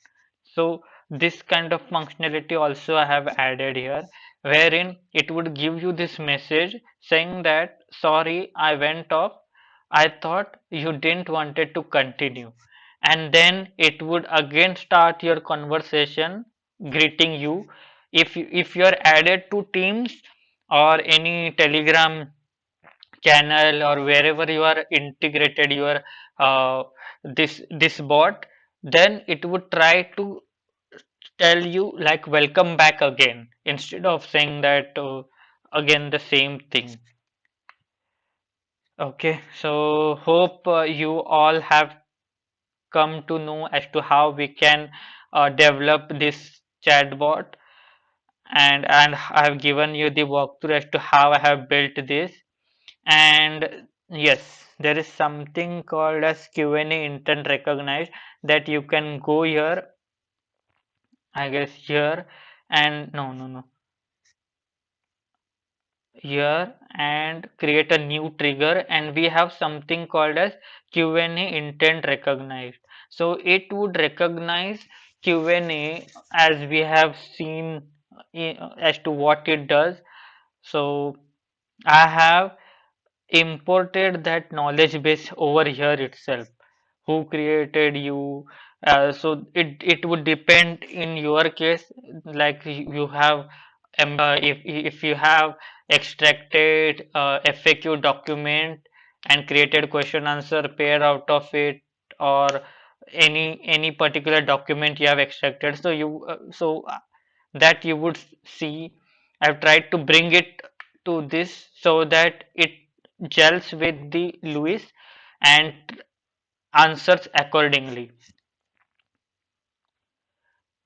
So this kind of functionality also I have added here, wherein it would give you this message saying that sorry, I went off. I thought you didn't wanted to continue. and then it would again start your conversation greeting you. If you're added to Teams or any Telegram channel or wherever you are integrated your this bot, then it would try to tell you like welcome back again instead of saying that again the same thing. Okay, so hope you all have come to know as to how we can develop this chatbot, and I have given you the walkthrough as to how I have built this. And yes, there is something called as Q&A intent recognized, that you can go here, I guess here, and no, here, and create a new trigger, and we have something called as Q&A intent recognized. So it would recognize Q&A as we have seen as to what it does. So I have imported that knowledge base over here itself. Who created you? So it would depend in your case, like you have if you have extracted FAQ document and created question answer pair out of it, or any particular document you have extracted, so that you would see. I've tried to bring it to this so that it gels with the Lewis and answers accordingly.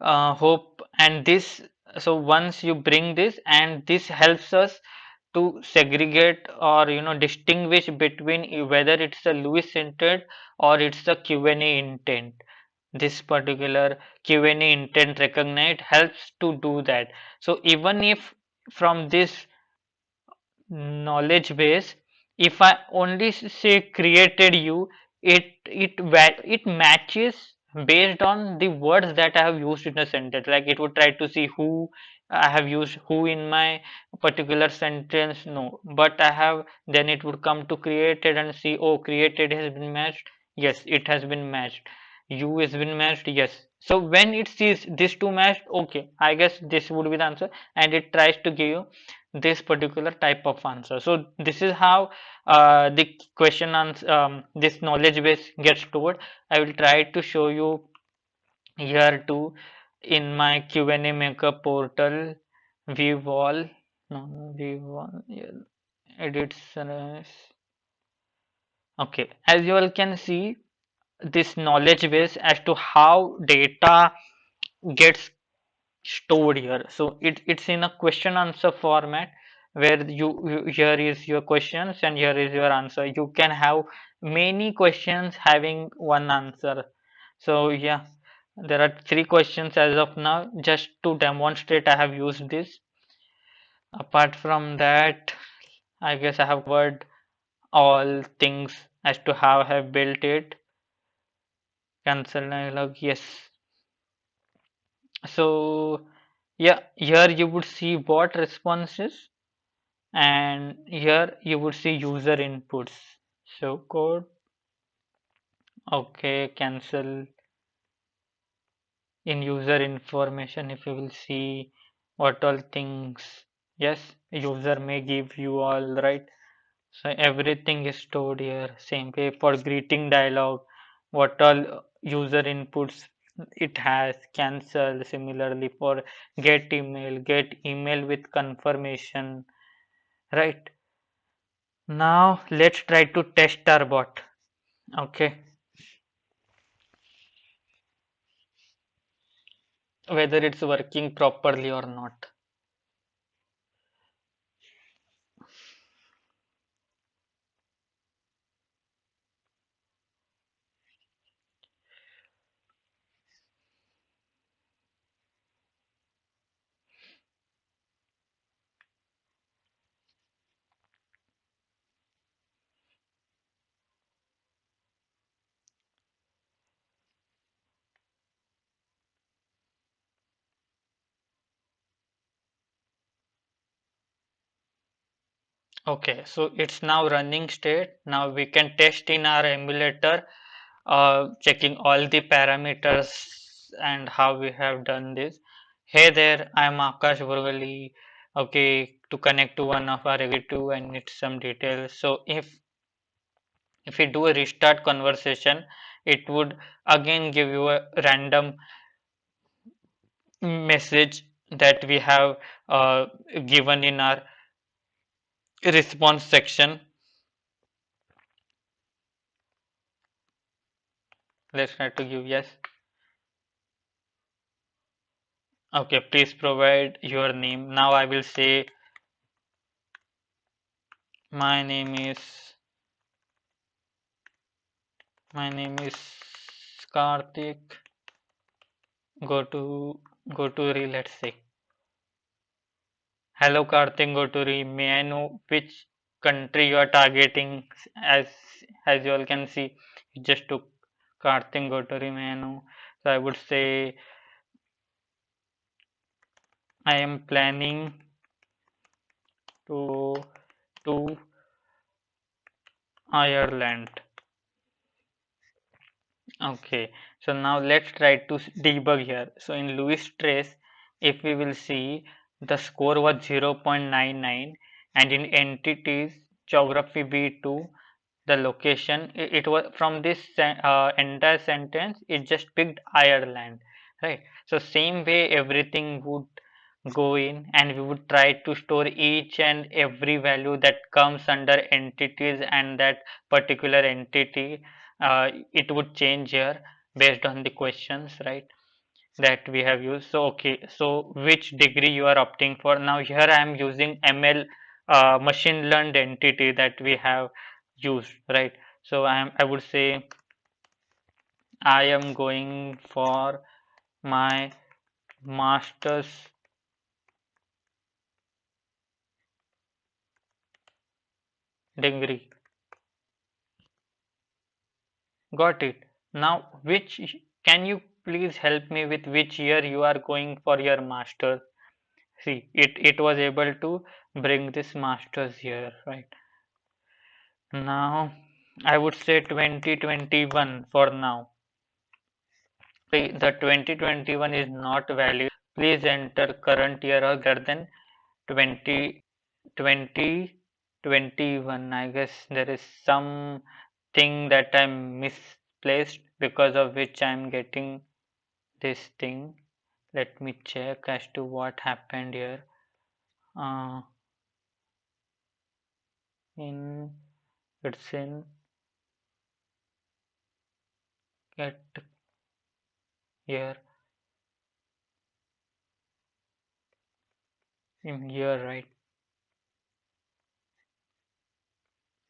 Hope and this, so once you bring this, and this helps us to segregate or distinguish between whether it's a Lewis intent or it's a Q&A intent. This particular Q&A intent recognized helps to do that. So even if from this knowledge base, if I only say created you, it matches based on the words that I have used in a sentence. Like it would try to see who I have used, who in my particular sentence. No, but I have, then it would come to created and see, oh, created has been matched. Yes, it has been matched. You has been matched. Yes. So when it sees these two matched, okay, I guess this would be the answer, and it tries to give you this particular type of answer. So this is how the question answer, this knowledge base gets stored. I will try to show you here too in my Q&A maker portal. View all, no, view all, yeah, edit okay, as you all can see, this knowledge base as to how data gets stored here. So it's in a question answer format, where here is your questions and here is your answer. You can have many questions having one answer. So yeah, there are three questions as of now. Just to demonstrate, I have used this. Apart from that, I guess I have covered all things as to how I have built it. Cancel dialog, yes. So yeah, here you would see bot responses, and here you would see user inputs. So code, okay, cancel. In user information, if you will see what all things, yes, user may give you all, right? So everything is stored here. Same way for greeting dialog, what all user inputs it has, cancel. Similarly for get email with confirmation, right? Now let's try to test our bot. Okay, whether it's working properly or not. Okay, so it's now running state. Now we can test in our emulator checking all the parameters and how we have done this. Hey there, I'm Akash Burgali. Okay, to connect to one of our executive and need some details. So if we do a restart conversation, it would again give you a random message that we have uh, given in our response section. Let's try to give yes. Okay, please provide your name. Now I will say my name is my name is Karthik. Go to let's say. Hello Karthik Goturi. May I know which country you are targeting? As as you all can see, you just took Karthik Goturi. May I know? So I would say I am planning to to Ireland. Okay, so now let's try to debug here. So in Lewis trace, if we will see the score was 0.99 and in entities geography B2 the location it was from this entire sentence it just picked Ireland, right? So same way everything would go in and we would try to store each and every value that comes under entities and that particular entity it would change here based on the questions, right, that we have used. So okay, so which degree you are opting for? Now here I am using ML machine learned entity that we have used, right? So I would say I am going for my master's degree. Got it. Now which can you please help me with which year you are going for your master? See, it was able to bring this master's here, right? Now I would say 2021 for now. See, the 2021 is not valid. Please enter current year or greater than 20 2021. I guess there is some thing that I misplaced because of which I am getting this thing. Let me check as to what happened here. Uh, in it's in get here in here, right?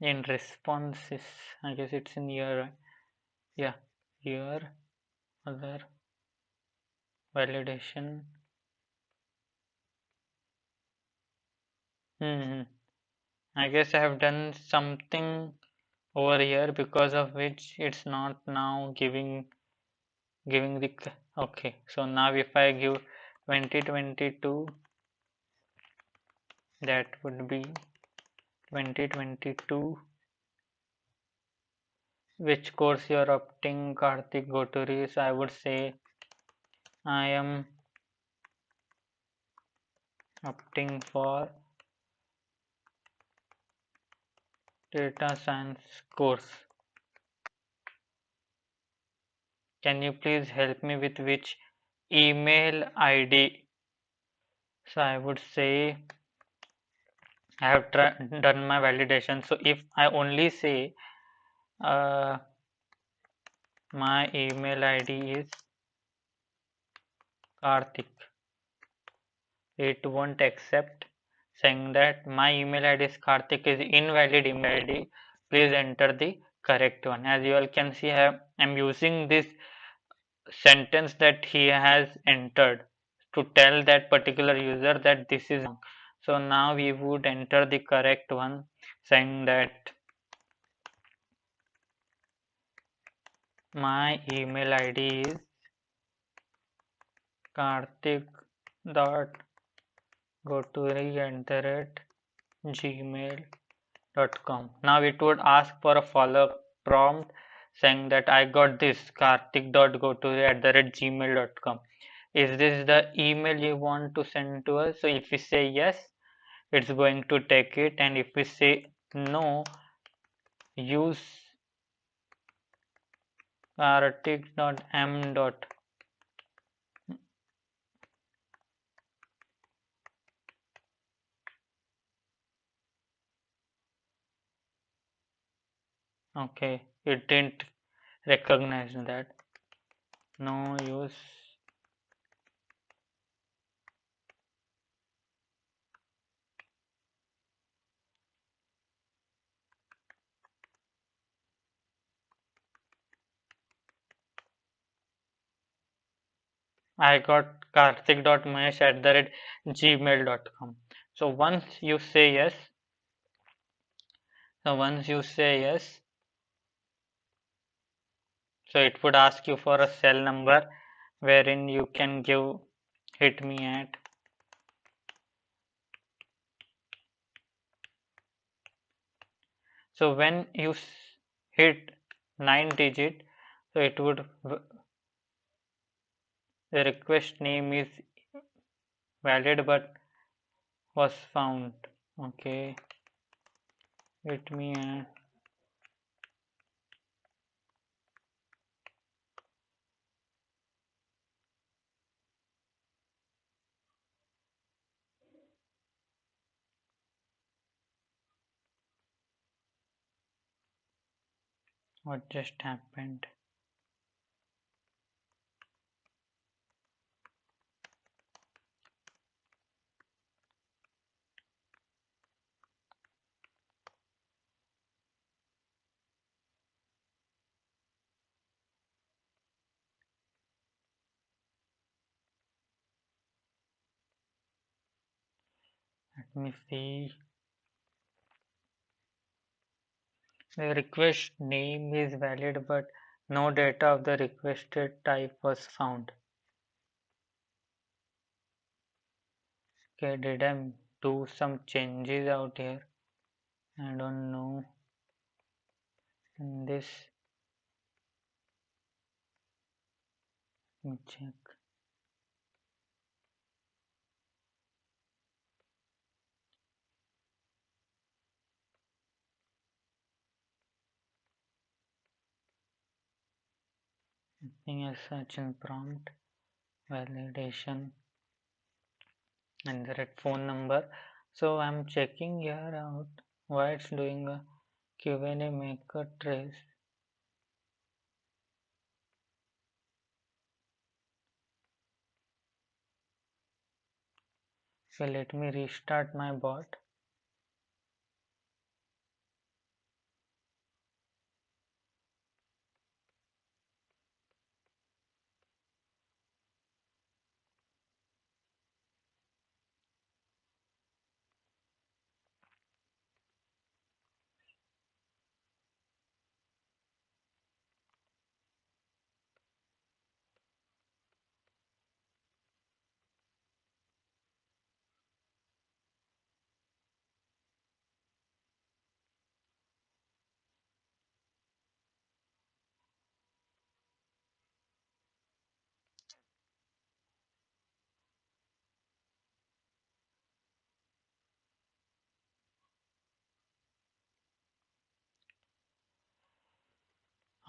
In responses, I guess it's in here, right? Yeah, here other validation. Hmm. I guess I have done something over here because of which it's not now giving the okay. So now if I give 2022, that would be 2022. Which course you are opting, Karthik Goturi? So I would say I am opting for data science course. Can you please help me with which email ID? So I would say I have done my validation. So if I only say uh, my email ID is Karthik, it won't accept, saying that my email ID is Karthik is invalid email ID. Please enter the correct one. As you all can see, I am using this sentence that he has entered to tell that particular user that this is wrong. So now we would enter the correct one, saying that my email ID is karthik dot gmail.com. Now it would ask for a follow-up prompt saying that I got this karthik.goturi@gmail.com. Is this the email you want to send to us? So if we say yes, it's going to take it, and if we say no, use karthik.m. Okay, it didn't recognize that. No use. I got karthik.mahesh@gmail.com. So once you say yes, so it would ask you for a cell number wherein you can give hit me at. So when you hit 9 digit, so it would the request name is valid but was found. Okay, hit me at. What just happened? Let me see. The request name is valid but no data of the requested type was found. Okay, did I do some changes out here? I don't know. In this, let me check. Nothing as such in prompt validation and the red phone number. So I'm checking here out why it's doing a Q&A maker trace. So let me restart my bot.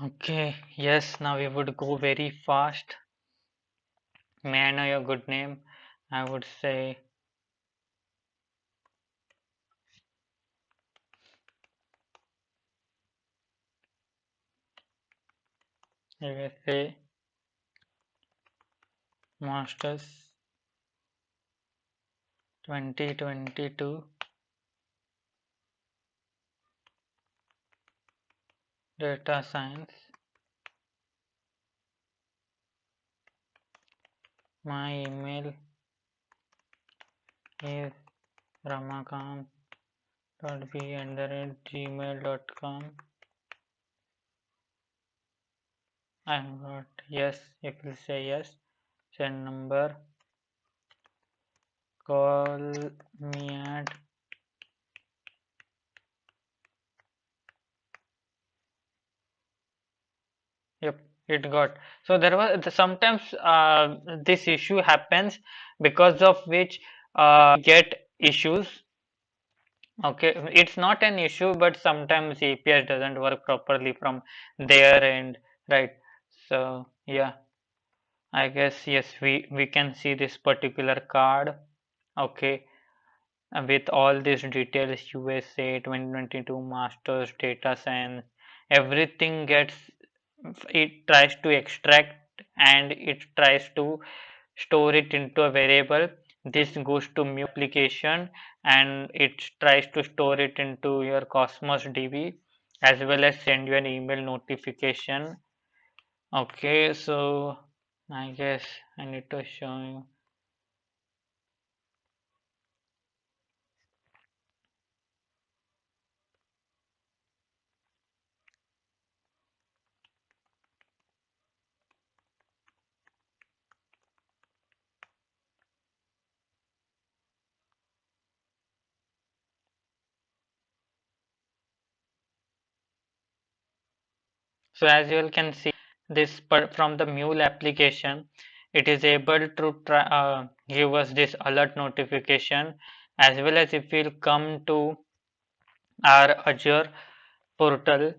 Okay, yes, now we would go very fast. May I know your good name? I would say USA Masters 2022 Data Science. My email is ramakant.b@gmail.com. I got yes. If you say yes, send number. Call me at it got. So there was sometimes this issue happens, because of which get issues. Okay, it's not an issue, but sometimes API doesn't work properly from their end, right? So yeah, I guess yes, we can see this particular card. Okay, with all these details, USA 2022 Masters Data Science, everything gets, it tries to extract and it tries to store it into a variable. This goes to mu application and it tries to store it into your Cosmos DB, as well as send you an email notification. Okay, so I guess I need to show you. So as you all can see, this from the Mule application, it is able to give us this alert notification, as well as if we'll come to our Azure portal,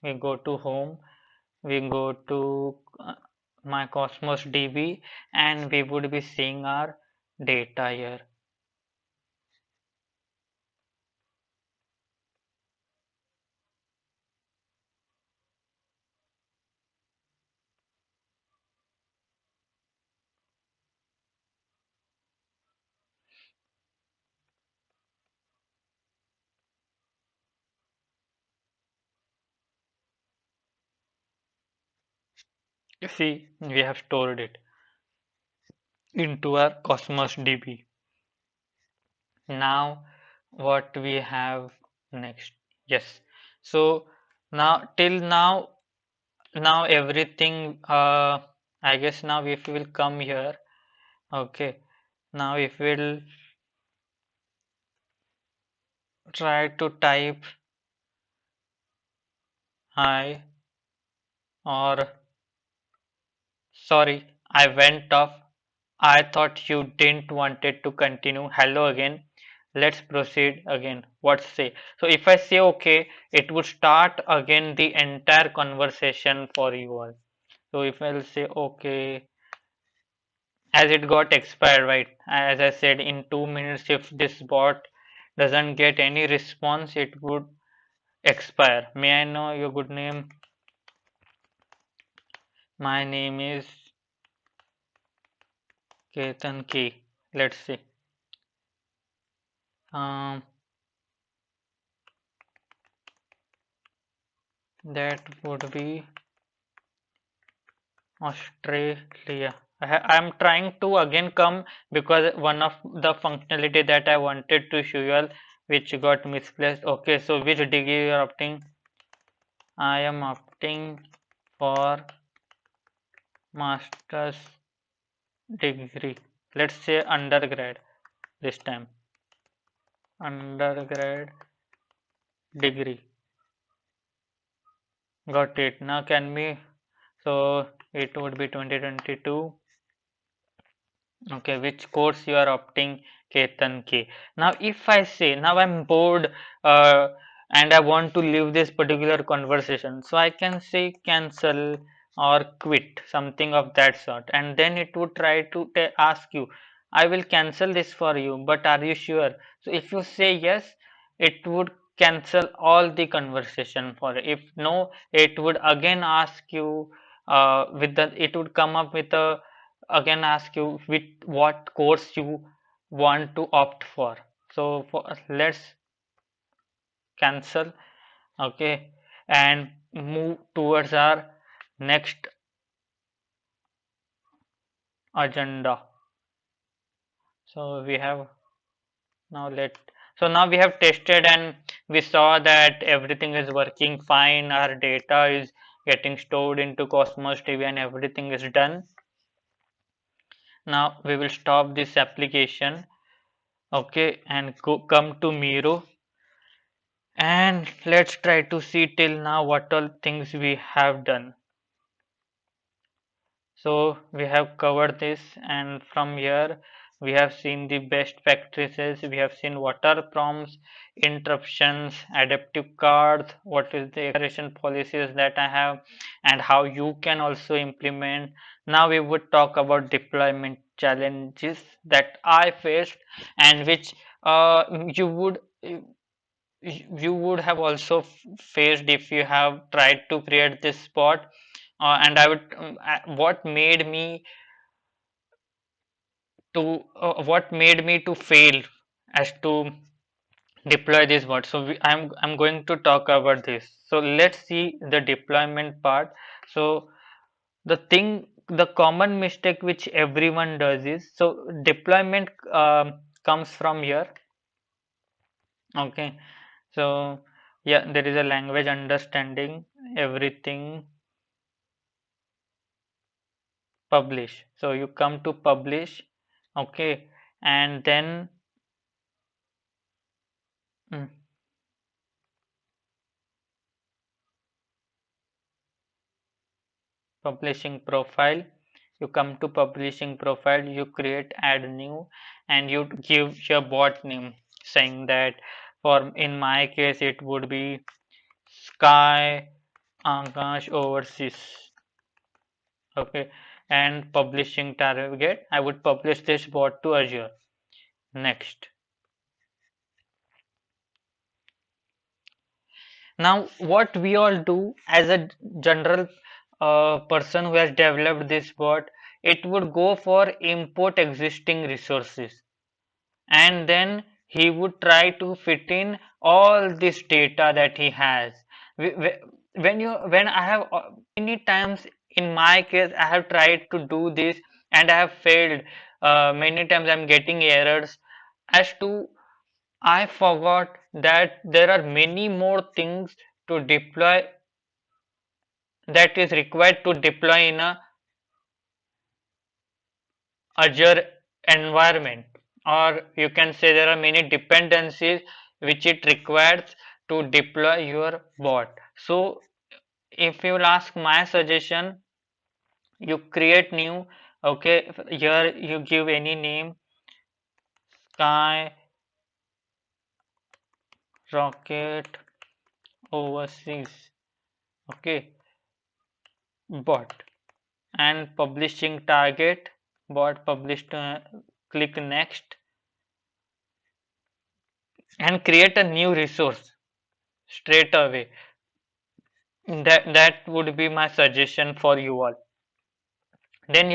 we go to home, we go to my Cosmos DB, and we would be seeing our data here. You see, we have stored it into our Cosmos DB. Now, what we have next? Yes. So now till now everything. I guess now if we will come here. Okay. Now if we'll try to type hi, or sorry, I went off. I thought you didn't wanted to continue. Hello again. Let's proceed again. What say? So if I say okay, it would start again the entire conversation for you all. So if I'll say okay, as it got expired, right? As I said, in 2 minutes, if this bot doesn't get any response, it would expire. May I know your good name? My name is Ketan K. Let's see. Um, that would be Australia. I'm trying to again come, because one of the functionality that I wanted to show you all, which got misplaced. Okay, so which degree you are opting? I am opting for master's degree. Let's say undergrad this time. Undergrad degree. Got it. Now can we, so it would be 2022. Okay, which course you are opting, Ketan K. Now, if I say now I'm bored and I want to leave this particular conversation, so I can say cancel or quit, something of that sort, and then it would try to ask you, I will cancel this for you, but are you sure? So, if you say yes, it would cancel all the conversation for you. If no, it would again ask you with the, it would come up with a, again ask you with what course you want to opt for. So for, let's cancel. Okay, and move towards our next agenda. So we have now let, so now we have tested and we saw that everything is working fine, our data is getting stored into Cosmos DB and everything is done. Now we will stop this application. Okay, and go come to Miro, And let's try to see till now what all things we have done. So we have covered this, and from here we have seen the best practices, we have seen what are prompts, interruptions, adaptive cards, what is the acceleration policies that I have, and how you can also implement. Now we would talk about deployment challenges that I faced, and which you would you would have also faced if you have tried to create this spot. And I would what made me to fail as to deploy this bot. So I'm going to talk about this. So let's see the deployment part. So the common mistake which everyone does is, so deployment comes from here. Okay, so yeah, there is a language understanding everything, publish. So you come to publish. Okay, and then mm, publishing profile, you come to publishing profile, you create add new, and you give your bot name, saying that for in my case it would be sky Akash overseas. Okay, and publishing target, I would publish this bot to Azure. Next. Now, what we all do as a general person who has developed this bot, it would go for import existing resources, and then he would try to fit in all this data that he has. When I have many times in my case, I have tried to do this and I have failed. Many times I'm getting errors as to I forgot that there are many more things to deploy that is required to deploy in a Azure environment, or you can say there are many dependencies which it requires to deploy your bot. So if you will ask my suggestion, you create new. Okay, here you give any name, sky rocket overseas. Okay, bot, and publishing target, bot published, click next, and create a new resource straight away. That would be my suggestion for you all. Then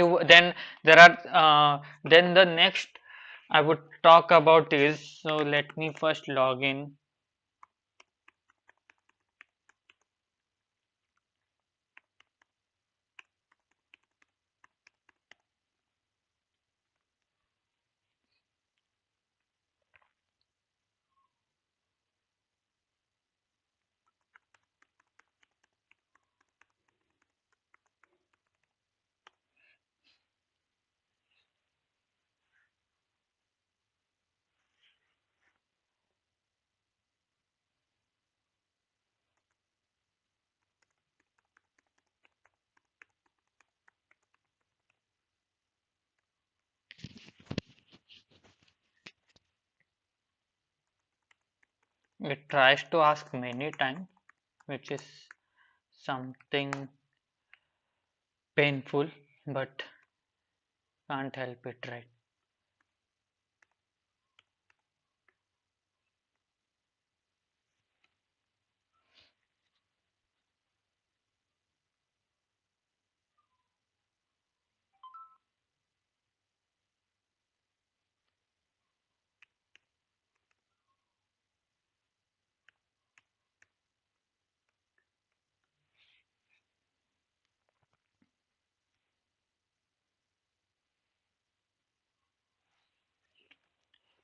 there are then the next I would talk about is, so let me first log in. It tries to ask many times, which is something painful, but can't help it, right?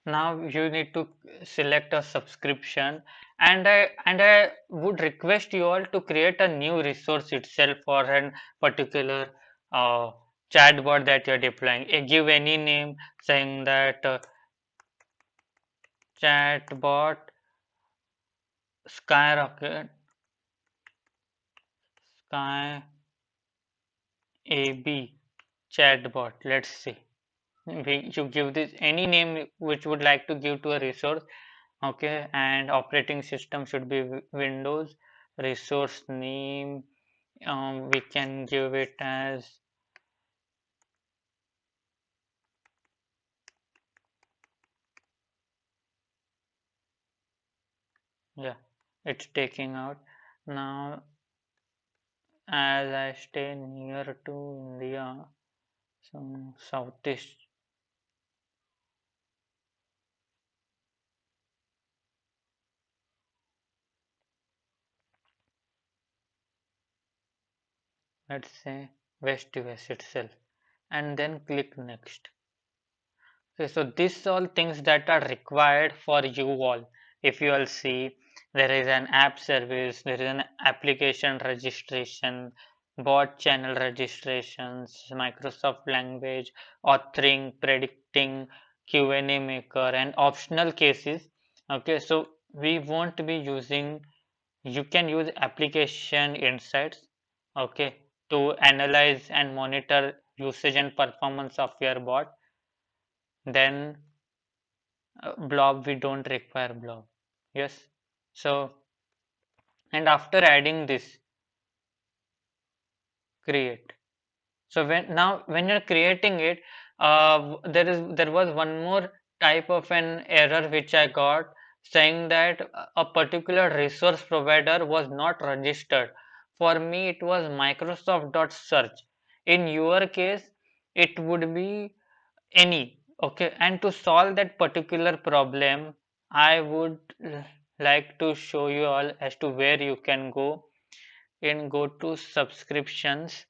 Now you need to select a subscription, and I would request you all to create a new resource itself for a particular uh, chatbot that you're deploying. Give any name, saying that chatbot Skyrocket, Sky AB chatbot. Let's see. You give this any name which would like to give to a resource. Okay, and operating system should be Windows. Resource name, we can give it as, yeah, it's taking out. Now, as I stay near to India, so Southeast, let's say West US itself, and then click next. Okay, so these all things that are required for you all. If you all see, there is an app service, there is an application registration, bot channel registrations, Microsoft language, authoring, predicting, Q&A maker, and optional cases. Okay, so we won't be using, you can use application insights, okay, to analyze and monitor usage and performance of your bot. Then blob, we don't require blob. Yes. So, and after adding this, create. So when you're creating it, there was one more type of an error which I got, saying that a particular resource provider was not registered. For me it was Microsoft.search. In your case it would be any. Okay, and to solve that particular problem, I would like to show you all as to where you can go. And go to subscriptions.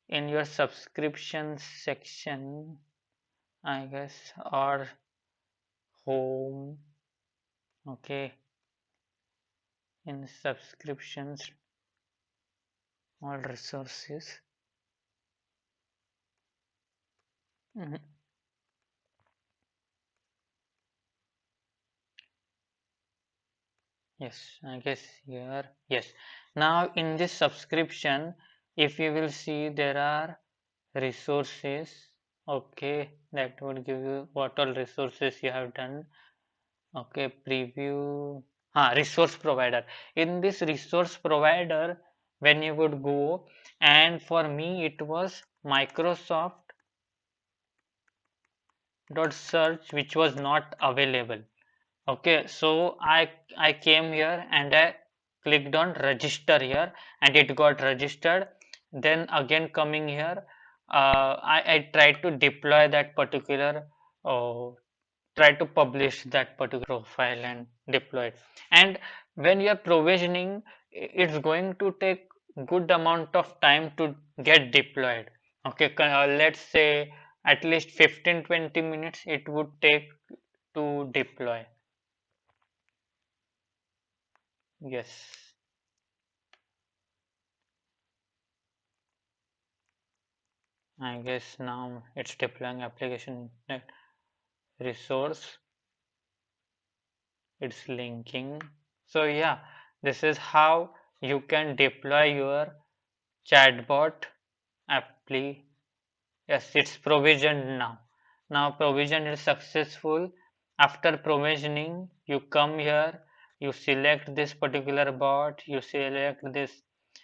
In your subscriptions section, I guess, or home. Okay, in subscriptions, all resources. Mhm. Yes, I guess here. Yes. Now in this subscription, if you will see, there are resources. Okay, that would give you what all resources you have done. Okay, preview. Resource provider. In this resource provider, when you would go, and for me it was Microsoft dot search, which was not available. Okay, so I came here and I clicked on register here, and it got registered. Then again coming here, I tried to deploy that particular, uh, try to publish that particular profile and deploy it. And when you are provisioning, it's going to take good amount of time to get deployed. Okay, let's say at least 15-20 minutes it would take to deploy. Yes, I guess now it's deploying application net resource, it's linking. So yeah, this is how you can deploy your chatbot appli. Yes, it's provisioned now. Now provision is successful. After provisioning, you come here, you select this particular bot, you select this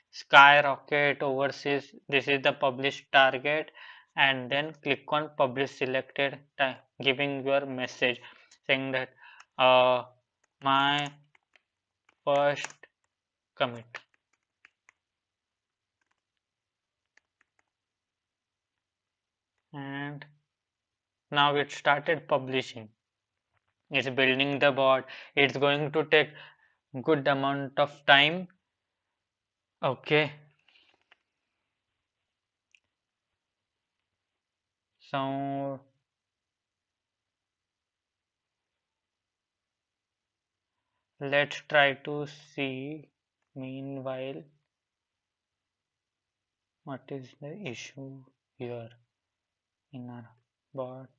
skyrocket overseas. This is the published target, and then click on publish selected, giving your message saying that uh, my first commit, and now it started publishing. It's building the bot. It's going to take good amount of time. Okay, so let's try to see meanwhile what is the issue here in our bot.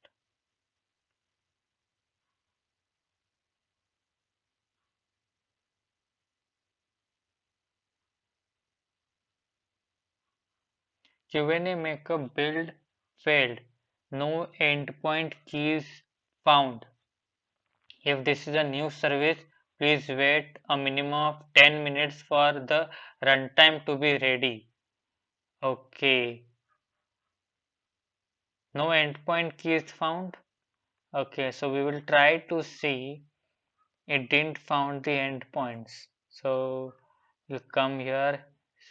Q&A maker build failed. No endpoint keys found. If this is a new service, please wait a minimum of 10 minutes for the runtime to be ready. Okay. No endpoint keys found. Okay, so we will try to see. It didn't found the endpoints. So you come here.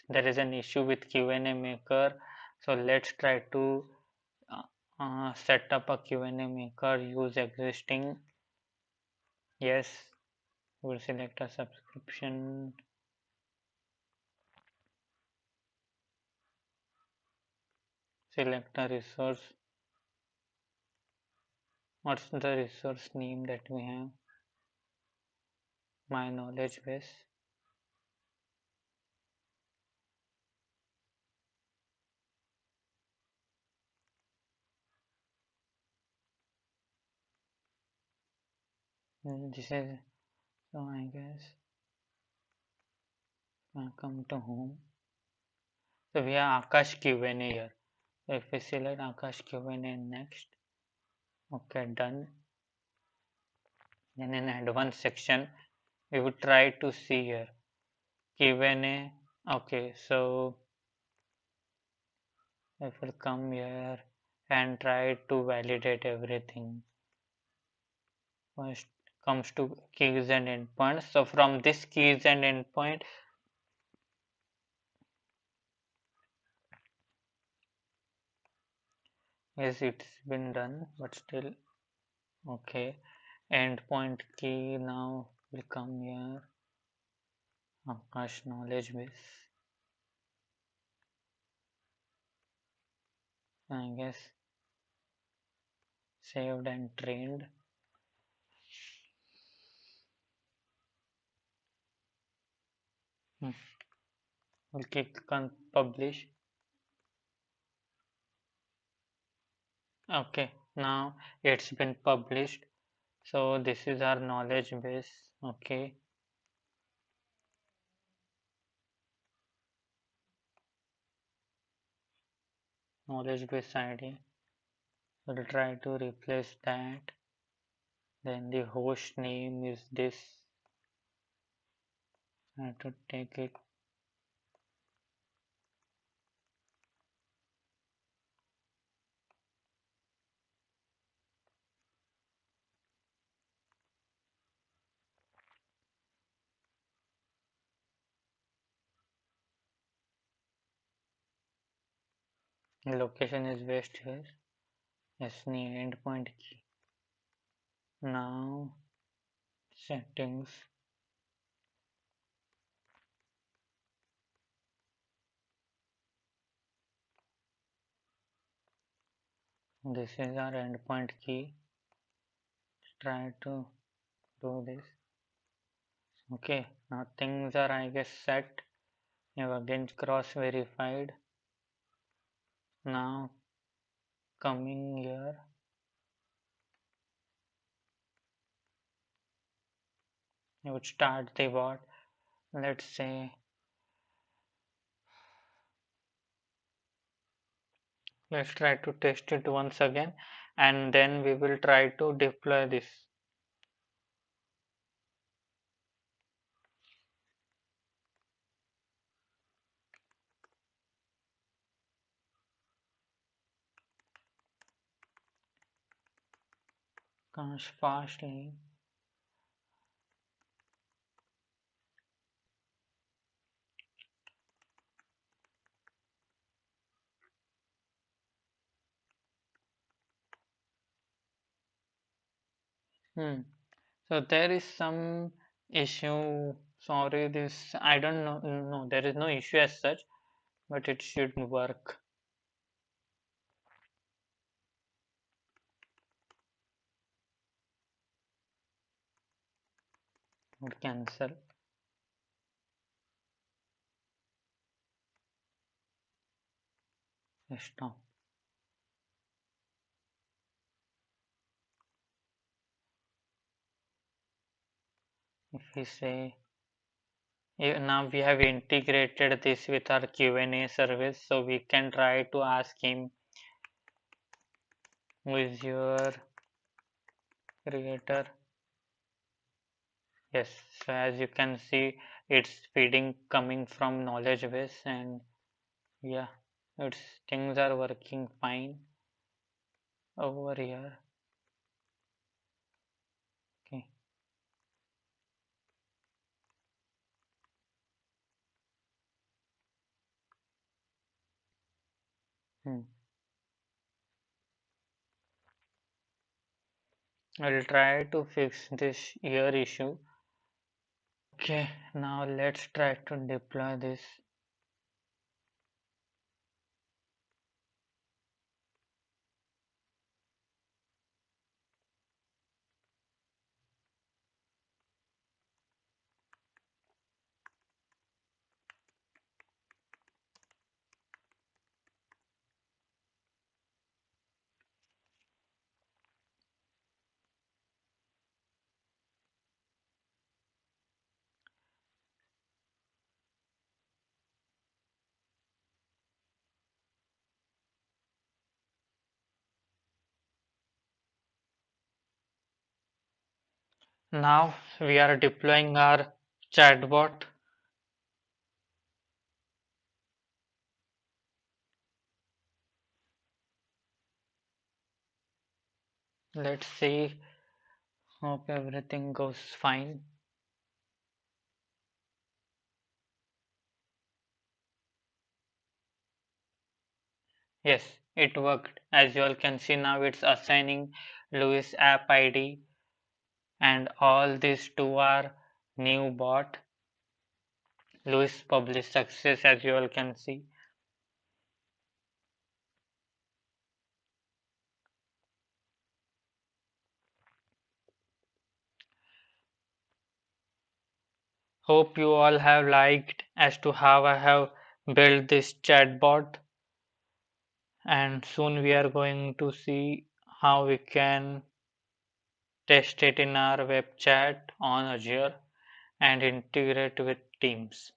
There is an issue with Q&A maker. So let's try to set up a Q&A maker. Use existing. Yes, we'll select a subscription. Select a resource. What's the resource name that we have? My knowledge base. This is, so I guess welcome to home. So we have Akash Q&A here. So if we select Akash Q&A next, okay, done. Then in advanced section, we would try to see here Q&A. Okay, so if we come here and try to validate everything. First comes to keys and endpoints. So from this keys and endpoint, yes, it's been done, but still okay. Endpoint key now will come here. Akash knowledge base. I guess saved and trained. We'll click on publish. Okay, now it's been published. So this is our knowledge base. Okay, knowledge base ID. We'll try to replace that. Then the host name is this. I have to take it. The location is based here. Yes, the endpoint key. Now settings. This is our endpoint key. Try to do this. Okay, now things are I guess set. You have again cross verified. Now coming here, you would start the bot. Let's say let's try to test it once again, and then we will try to deploy this. Comes fastly. So there is some issue. Sorry, this I don't know. No, there is no issue as such, but it should work. Would cancel. Stop. If we say Now we have integrated this with our Q&A service, so we can try to ask him, who is your creator? Yes, so as you can see, it's feeding coming from knowledge base, and yeah, it's things are working fine over here. Okay. Hmm. I'll try to fix this ear issue. Okay, now let's try to deploy this. Now we are deploying our chatbot. Let's see. Hope everything goes fine. Yes, it worked. As you all can see now, it's assigning Louis app ID, and all these to our new bot. Louis published success, as you all can see. Hope you all have liked as to how I have built this chatbot, and soon we are going to see how we can test it in our web chat on Azure and integrate with Teams.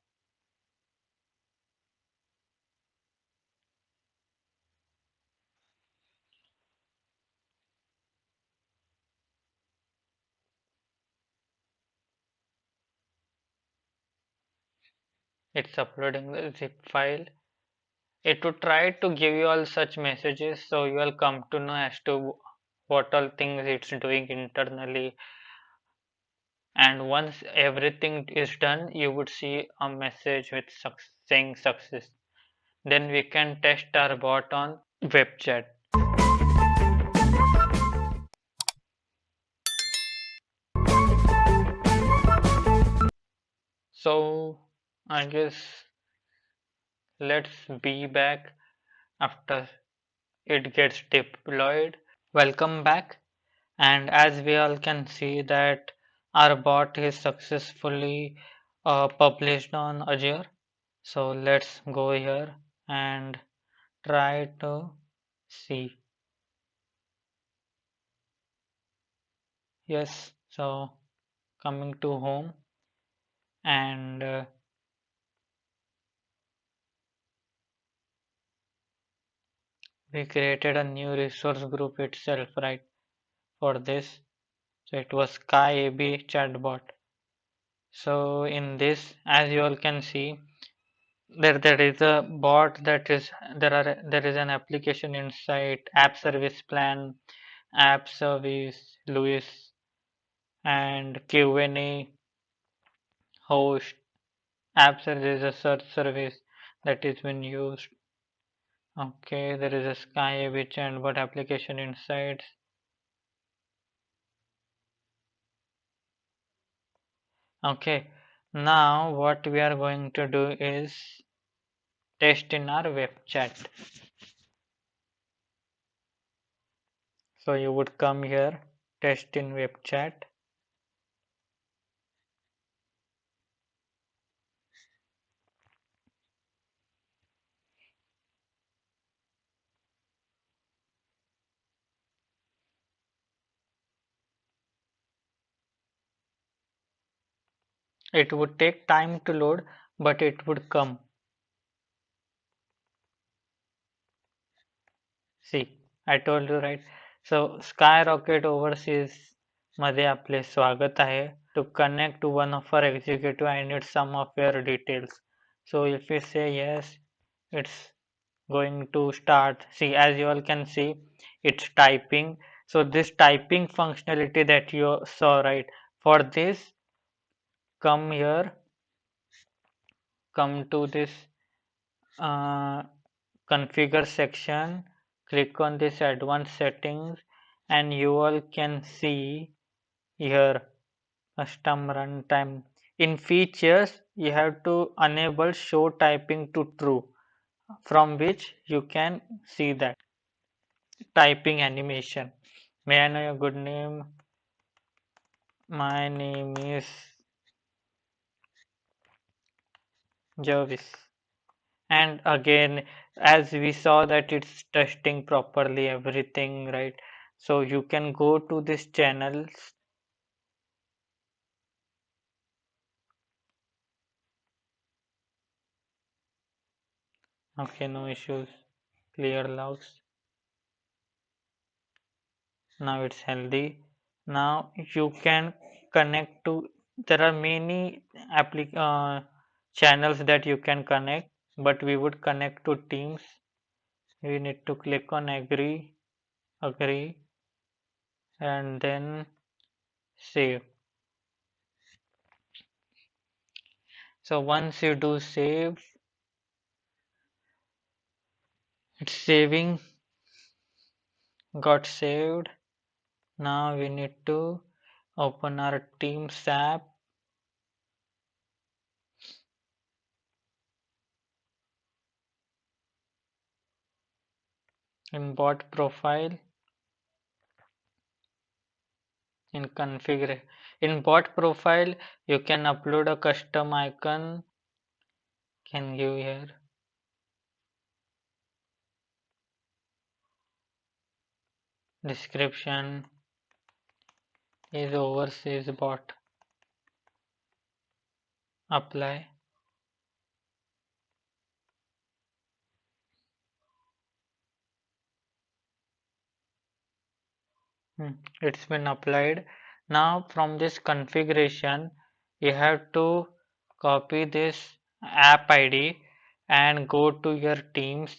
It's uploading the zip file. It would try to give you all such messages, so you will come to know as to what all things it's doing internally, and once everything is done you would see a message with saying success. Then we can test our bot on web chat. So I guess let's be back after it gets deployed. Welcome back, and as we all can see that our bot is successfully published on Azure. So let's go here and try to see. Yes, so coming to home, and we created a new resource group itself, right, for this. So it was Sky AB chatbot. So in this, as you all can see, there is a bot that is there is an application inside app service plan, app service, Louis, and Q&A host. App service is a search service that is been used. Okay, there is a Sky which and what application inside. Okay, now what we are going to do is test in our web chat. So you would come here, test in web chat. It would take time to load, but it would come. See, I told you, right? So Skyrocket Overseas मध्ये आपले स्वागत आहे. To connect to one of our executive, I need some of your details. So if we say yes, it's going to start. See, as you all can see, it's typing. So this typing functionality that you saw, right? For this, come here, come to this uh, configure section, click on this advanced settings, and you all can see here custom runtime. In features, you have to enable show typing to true, from which you can see that typing animation. May I know your good name? My name is Jervis. And again, as we saw that it's testing properly everything, right? So you can go to this channels. Okay, no issues. Clear logs. Now it's healthy. Now you can connect to, there are many channels that you can connect, but we would connect to Teams. We need to click on agree, and then save. So once you do save, it's saving, got saved. Now we need to open our Teams app, in bot profile, in configure. In bot profile, you can upload a custom icon. Can give here. Description is overseas bot. Apply. It's been applied. Now from this configuration, you have to copy this app ID and go to your Teams.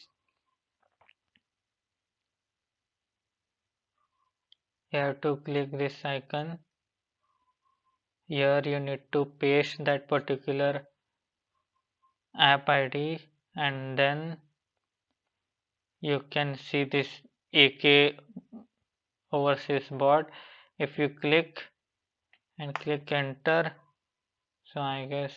You have to click this icon. Here you need to paste that particular app ID, and then you can see this AK overseas bot. If you click and click enter, so I guess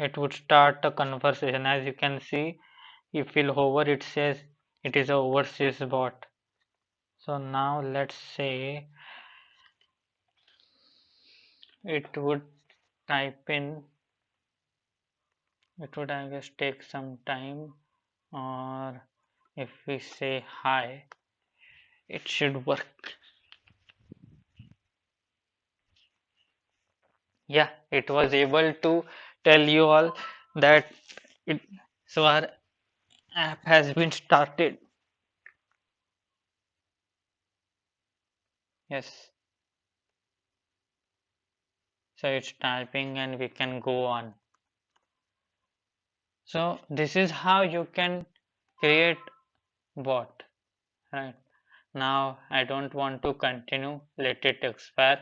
it would start a conversation. As you can see, if you hover, it says it is a overseas bot. So now let's say it would type in, it would I guess take some time, or if we say hi, it should work. Yeah, it was able to tell you all that it, so our app has been started. Yes, so it's typing and we can go on. So this is how you can create bot, right? Now I don't want to continue, let it expire.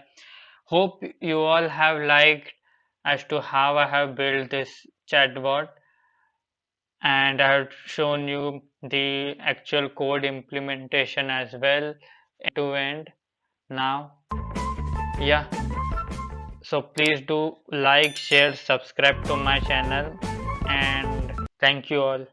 Hope you all have liked as to how I have built this chatbot, and I have shown you the actual code implementation as well, end to end. Now, yeah, so please do like, share, subscribe to my channel, and thank you all.